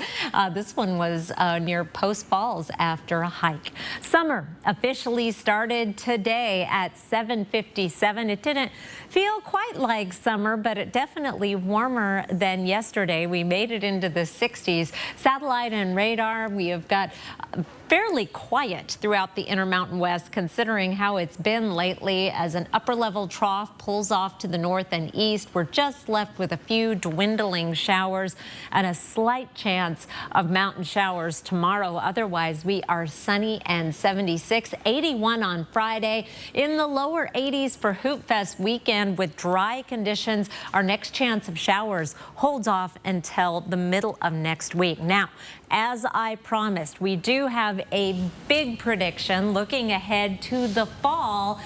Speaker 14: This one was near Post Falls after a hike. Summer officially started today at 7:57. It didn't feel quite like summer, but it definitely warmer than yesterday. We made it into the 60s. Satellite and radar, we have got fairly quiet throughout the Intermountain West, considering how it's been lately. As an upper level trough pulls off to the north and east, we're just left with a few dwindling showers and a slight chance of mountain showers tomorrow. Otherwise, we are sunny and 76, 81 on Friday, in the lower 80s for Hoop Fest weekend with dry conditions. Our next chance of showers holds off until the middle of next week. Now, as I promised, we do have a big prediction looking ahead to the fall.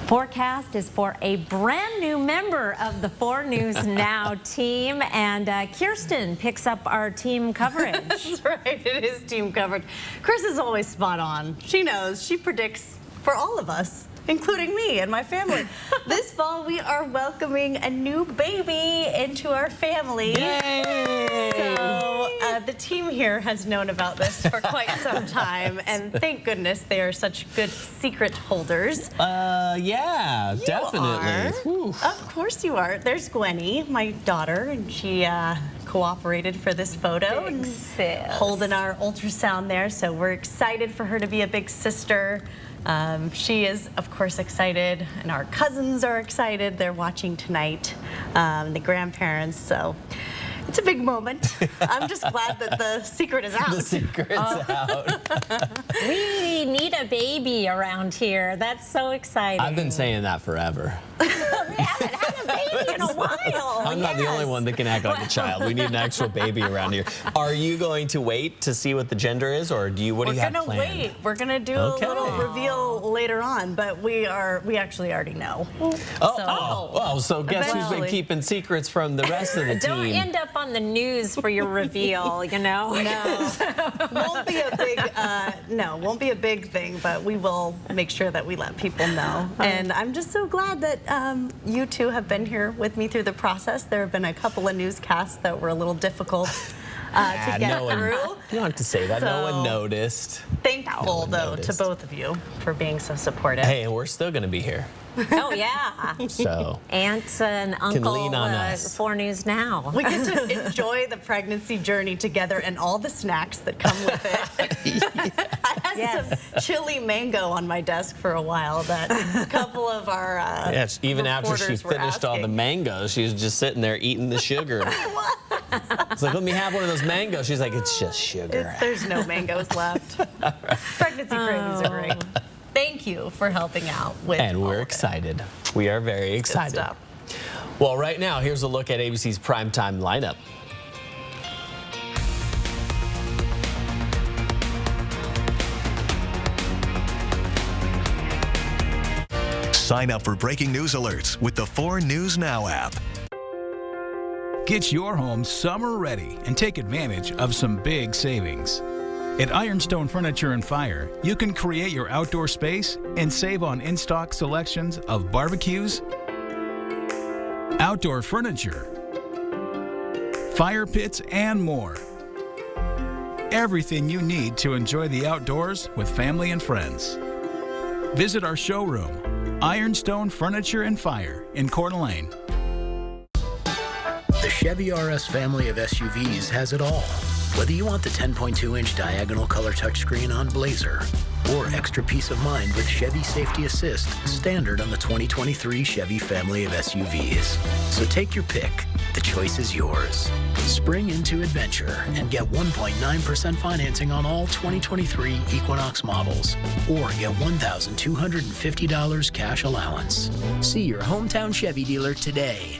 Speaker 14: Forecast is for a brand new member of the 4 News Now team, and Kirsten picks up our team coverage.
Speaker 1: That's right, it is team coverage. Chris is always spot on. She knows, she predicts for all of us, including me and my family. This fall, we are welcoming a new baby into our family. Yay! So the team here has known about this for quite some time, and thank goodness they are such good secret holders.
Speaker 3: Yeah,
Speaker 1: You
Speaker 3: definitely.
Speaker 1: are. Of course you are. There's Gwenny, my daughter, and she cooperated for this photo and holding our ultrasound there. So we're excited for her to be a big sister. She is, of course, excited, and our cousins are excited. They're watching tonight, the grandparents, so it's a big moment. I'm just glad that the secret is out.
Speaker 3: The secret's out.
Speaker 14: We need a baby around here. That's so exciting.
Speaker 3: I've been saying that forever.
Speaker 14: We haven't had a baby in a while.
Speaker 3: I'm not the only one that can act like a child. We need an actual baby around here. Are you going to wait to see what the gender is, or what do you have planned?
Speaker 1: We're gonna wait. We're gonna do a little reveal later on, but we actually already know.
Speaker 3: So guess who's been keeping secrets from the rest of the team?
Speaker 14: Don't end up on the news for your reveal, you know?
Speaker 1: No. Won't be a big, won't be a big thing, but we will make sure that we let people know. And I'm just so glad that you two have been here with me through the process. There have been a couple of newscasts that were a little difficult to get through.
Speaker 3: You don't have to say that. No one noticed.
Speaker 1: Thankful, though, to both of you for being so supportive.
Speaker 3: Hey, and we're still going to be here.
Speaker 14: Oh, yeah.
Speaker 3: So
Speaker 14: Aunt and Uncle
Speaker 3: lean on us.
Speaker 14: 4 News Now.
Speaker 1: We get to enjoy the pregnancy journey together and all the snacks that come with it. I had some chili mango on my desk for a while that a couple of our
Speaker 3: yes, even after she
Speaker 1: reporters were
Speaker 3: finished all the
Speaker 1: asking.
Speaker 3: mangoes, she was just sitting there eating the sugar. It's like, let me have one of those mangoes. She's like, it's just sugar.
Speaker 1: There's no mangoes left. Pregnancy cravings are great. Thank you for helping out with
Speaker 3: And we're excited. We are very excited.
Speaker 1: stuff.
Speaker 3: Well, right now, here's a look at ABC's primetime lineup.
Speaker 11: Sign up for breaking news alerts with the 4 News Now app.
Speaker 2: Get your home summer ready and take advantage of some big savings. At Ironstone Furniture and Fire, you can create your outdoor space and save on in-stock selections of barbecues, outdoor furniture, fire pits, and more. Everything you need to enjoy the outdoors with family and friends. Visit our showroom Ironstone Furniture and Fire in Coeur d'Alene.
Speaker 5: The Chevy RS family of SUVs has it all. Whether you want the 10.2-inch diagonal color touchscreen on Blazer or extra peace of mind with Chevy Safety Assist standard on the 2023 Chevy family of SUVs. So take your pick. The choice is yours. Spring into adventure and get 1.9% financing on all 2023 Equinox models or get $1,250 cash allowance. See your hometown Chevy dealer today.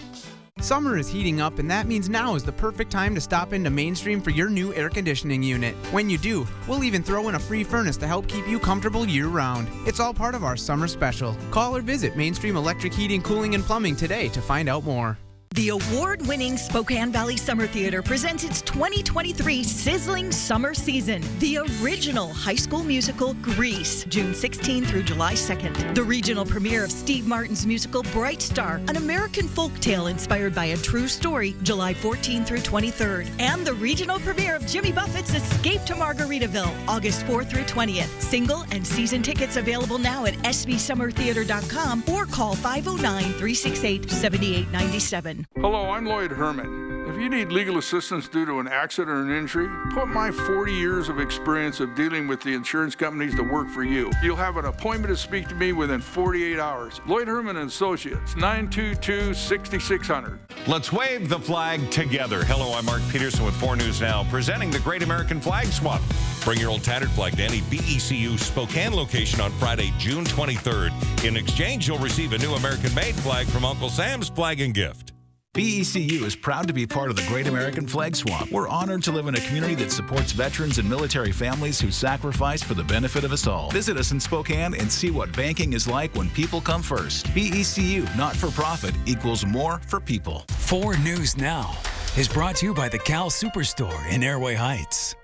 Speaker 6: Summer is heating up, and that means now is the perfect time to stop into Mainstream for your new air conditioning unit. When you do, we'll even throw in a free furnace to help keep you comfortable year-round. It's all part of our summer special. Call or visit Mainstream Electric Heating, Cooling, and Plumbing today to find out more.
Speaker 9: The award-winning Spokane Valley Summer Theater presents its 2023 sizzling summer season. The original high school musical, Grease, June 16 through July 2nd. The regional premiere of Steve Martin's musical, Bright Star, an American folktale inspired by a true story, July 14 through 23rd. And the regional premiere of Jimmy Buffett's Escape to Margaritaville, August 4 through 20th. Single and season tickets available now at sbsummertheater.com or call 509-368-7897.
Speaker 10: Hello, I'm Lloyd Herman. If you need legal assistance due to an accident or an injury, put my 40 years of experience of dealing with the insurance companies to work for you. You'll have an appointment to speak to me within 48 hours. Lloyd Herman & Associates, 922-6600.
Speaker 13: Let's wave the flag together. Hello, I'm Mark Peterson with 4 News Now, presenting the Great American Flag Swap. Bring your old tattered flag to any BECU Spokane location on Friday, June 23rd. In exchange, you'll receive a new American-made flag from Uncle Sam's Flag and Gift.
Speaker 2: BECU is proud to be part of the Great American Flag Swap. We're honored to live in a community that supports veterans and military families who sacrifice for the benefit of us all. Visit us in Spokane and see what banking is like when people come first. BECU, not for profit, equals more for people.
Speaker 12: 4 News Now is brought to you by the Cal Superstore in Airway Heights.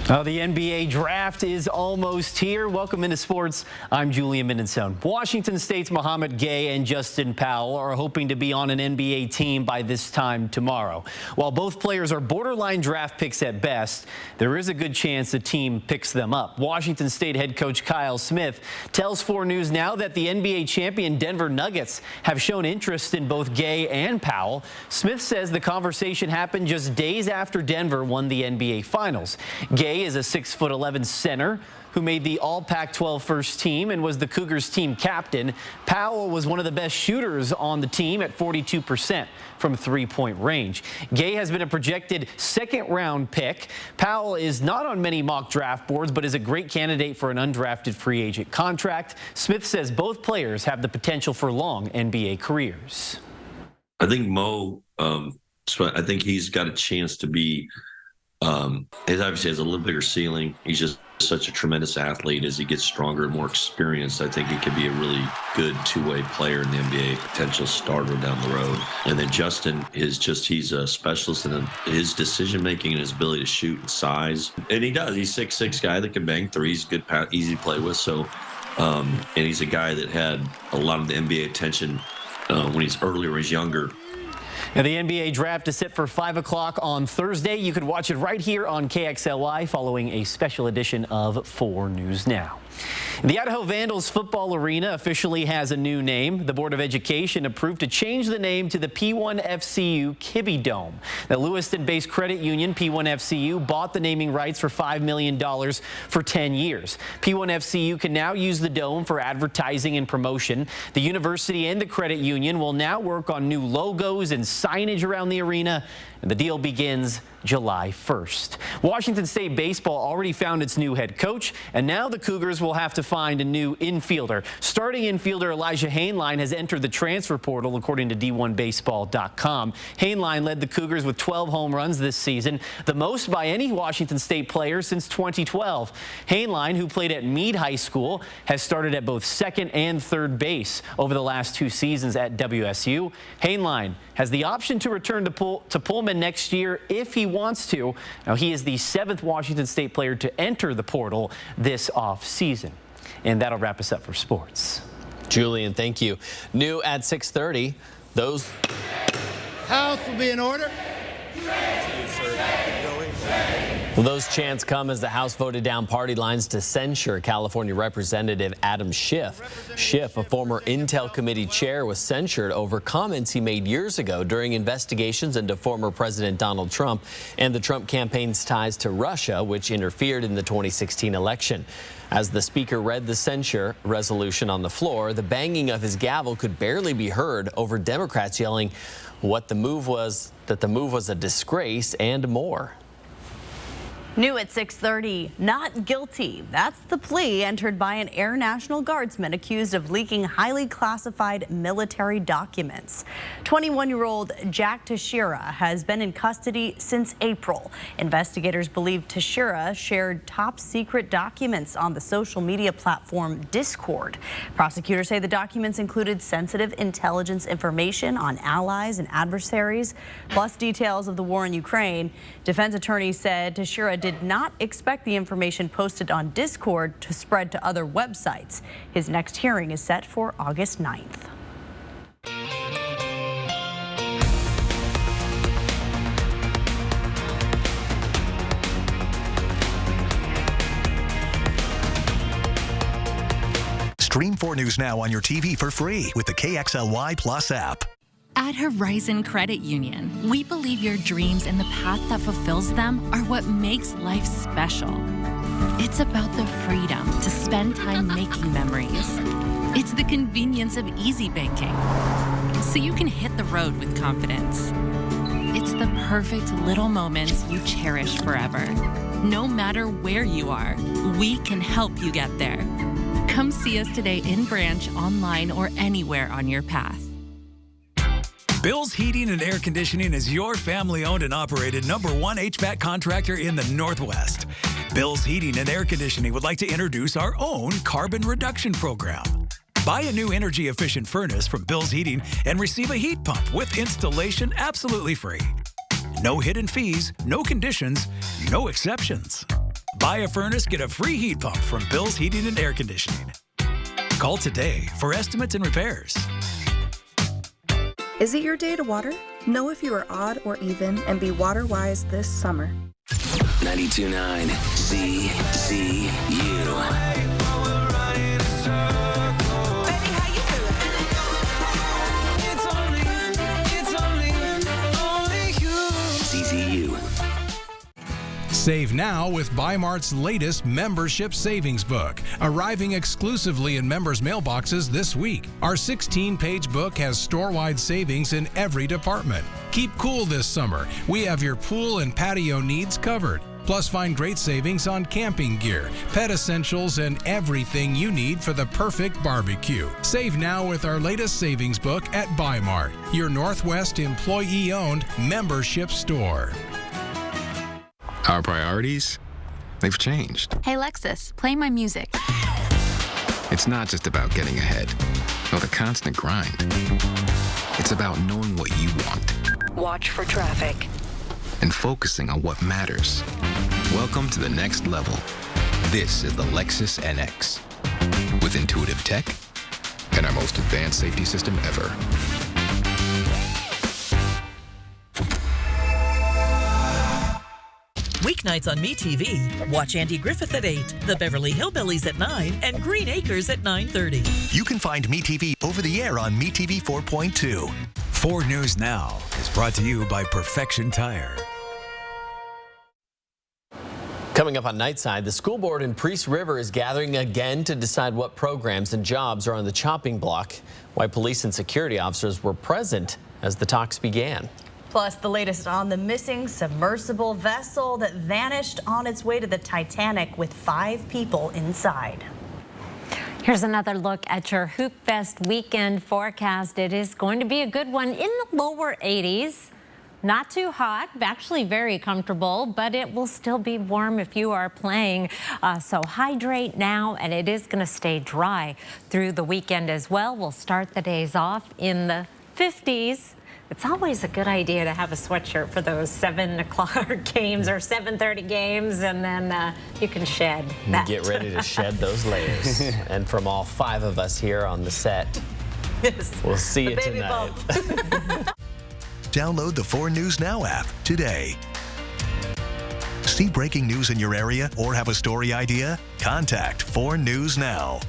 Speaker 3: The NBA draft is almost here. Welcome into sports. I'm Julian Minnesone. Washington State's Mohamed Gay and Justin Powell are hoping to be on an NBA team by this time tomorrow. While both players are borderline draft picks at best, there is a good chance the team picks them up. Washington State head coach Kyle Smith tells 4 News Now that the NBA champion Denver Nuggets have shown interest in both Gay and Powell. Smith says the conversation happened just days after Denver won the NBA Finals. Gay is a 6'11" center who made the All Pac-12 first team and was the Cougars team captain. Powell was one of the best shooters on the team at 42% from three-point range. Gay has been a projected second-round pick. Powell is not on many mock draft boards, but is a great candidate for an undrafted free agent contract. Smith says both players have the potential for long NBA careers.
Speaker 24: I think Mo, I think he's got a chance to be he obviously has a little bigger ceiling. He's just such a tremendous athlete. As he gets stronger and more experienced, I think he could be a really good two-way player in the NBA, potential starter down the road. And then Justin is he's a specialist in his decision-making and his ability to shoot and size. And he does. He's a 6'6" guy that can bang threes, good, easy to play with. So, and he's a guy that had a lot of the NBA attention when he's younger.
Speaker 3: Now, the NBA draft is set for 5 o'clock on Thursday. You can watch it right here on KXLY following a special edition of 4 News Now. The Idaho Vandals football arena officially has a new name. The Board of Education approved to change the name to the P1FCU Kibbe Dome. The Lewiston-based credit union, P1FCU, bought the naming rights for $5 million for 10 years. P1FCU can now use the dome for advertising and promotion. The university and the credit union will now work on new logos and signage around the arena, and the deal begins July 1st. Washington State baseball already found its new head coach, and now the Cougars will have to find a new infielder. Starting infielder Elijah Hainline has entered the transfer portal, according to D1Baseball.com. Hainline led the Cougars with 12 home runs this season, the most by any Washington State player since 2012. Hainline, who played at Meade High School, has started at both second and third base over the last 2 seasons at WSU. Hainline has the option to return to Pullman next year if he wants to. Now, he is the 7th Washington State player to enter the portal this offseason. And that'll wrap us up for sports. Julian, thank you. New at 6:30, those...
Speaker 25: House will be in order.
Speaker 3: Well, those chants come as the House voted down party lines to censure California Representative Adam Schiff. Schiff, a former Intel Committee chair, was censured over comments he made years ago during investigations into former President Donald Trump and the Trump campaign's ties to Russia, which interfered in the 2016 election. As the speaker read the censure resolution on the floor, the banging of his gavel could barely be heard over Democrats yelling that the move was a disgrace and more.
Speaker 1: New at 6:30, not guilty. That's the plea entered by an Air National Guardsman accused of leaking highly classified military documents. 21-year-old Jack Teixeira has been in custody since April. Investigators believe Teixeira shared top-secret documents on the social media platform Discord. Prosecutors say the documents included sensitive intelligence information on allies and adversaries, plus details of the war in Ukraine. Defense attorneys said Teixeira did not expect the information posted on Discord to spread to other websites. His next hearing is set for August 9th.
Speaker 11: Stream 4 News Now on your TV for free with the KXLY Plus app.
Speaker 15: At Horizon Credit Union, we believe your dreams and the path that fulfills them are what makes life special. It's about the freedom to spend time making memories. It's the convenience of easy banking, so you can hit the road with confidence. It's the perfect little moments you cherish forever. No matter where you are, we can help you get there. Come see us today in branch, online, or anywhere on your path.
Speaker 12: Bill's Heating and Air Conditioning is your family-owned and operated #1 HVAC contractor in the Northwest. Bill's Heating and Air Conditioning would like to introduce our own carbon reduction program. Buy a new energy-efficient furnace from Bill's Heating and receive a heat pump with installation absolutely free. No hidden fees, no conditions, no exceptions. Buy a furnace, get a free heat pump from Bill's Heating and Air Conditioning. Call today for estimates and repairs.
Speaker 16: Is it your day to water? Know if you are odd or even and be water-wise this summer.
Speaker 17: 92.9 CCU. CCU.
Speaker 18: Save now with Bi-Mart's latest membership savings book, arriving exclusively in members' mailboxes this week. Our 16-page book has store-wide savings in every department. Keep cool this summer. We have your pool and patio needs covered. Plus, find great savings on camping gear, pet essentials, and everything you need for the perfect barbecue. Save now with our latest savings book at Bi-Mart, your Northwest employee-owned membership store.
Speaker 19: Our priorities, they've changed.
Speaker 20: Hey Lexus, play my music.
Speaker 19: It's not just about getting ahead or the constant grind. It's about knowing what you want.
Speaker 20: Watch for traffic.
Speaker 19: And focusing on what matters. Welcome to the next level. This is the Lexus NX. With intuitive tech and our most advanced safety system ever.
Speaker 25: Weeknights on MeTV. Watch Andy Griffith at 8, The Beverly Hillbillies at 9, and Green Acres at 9:30.
Speaker 11: You can find MeTV over the air on MeTV 4.2.
Speaker 12: 4 News Now is brought to you by Perfection Tire.
Speaker 3: Coming up on Nightside, the school board in Priest River is gathering again to decide what programs and jobs are on the chopping block, why police and security officers were present as the talks began.
Speaker 1: Plus, the latest on the missing submersible vessel that vanished on its way to the Titanic with 5 people inside.
Speaker 14: Here's another look at your Hoop Fest weekend forecast. It is going to be a good one in the lower 80s. Not too hot, actually very comfortable, but it will still be warm if you are playing. So hydrate now, and it is going to stay dry through the weekend as well. We'll start the days off in the 50s. It's always a good idea to have a sweatshirt for those 7 o'clock games or 7:30 games, and then you can shed that.
Speaker 3: Get ready to shed those layers. And from all 5 of us here on the set, we'll see you tonight.
Speaker 11: Download the 4 News Now app today. See breaking news in your area or have a story idea? Contact 4 News Now.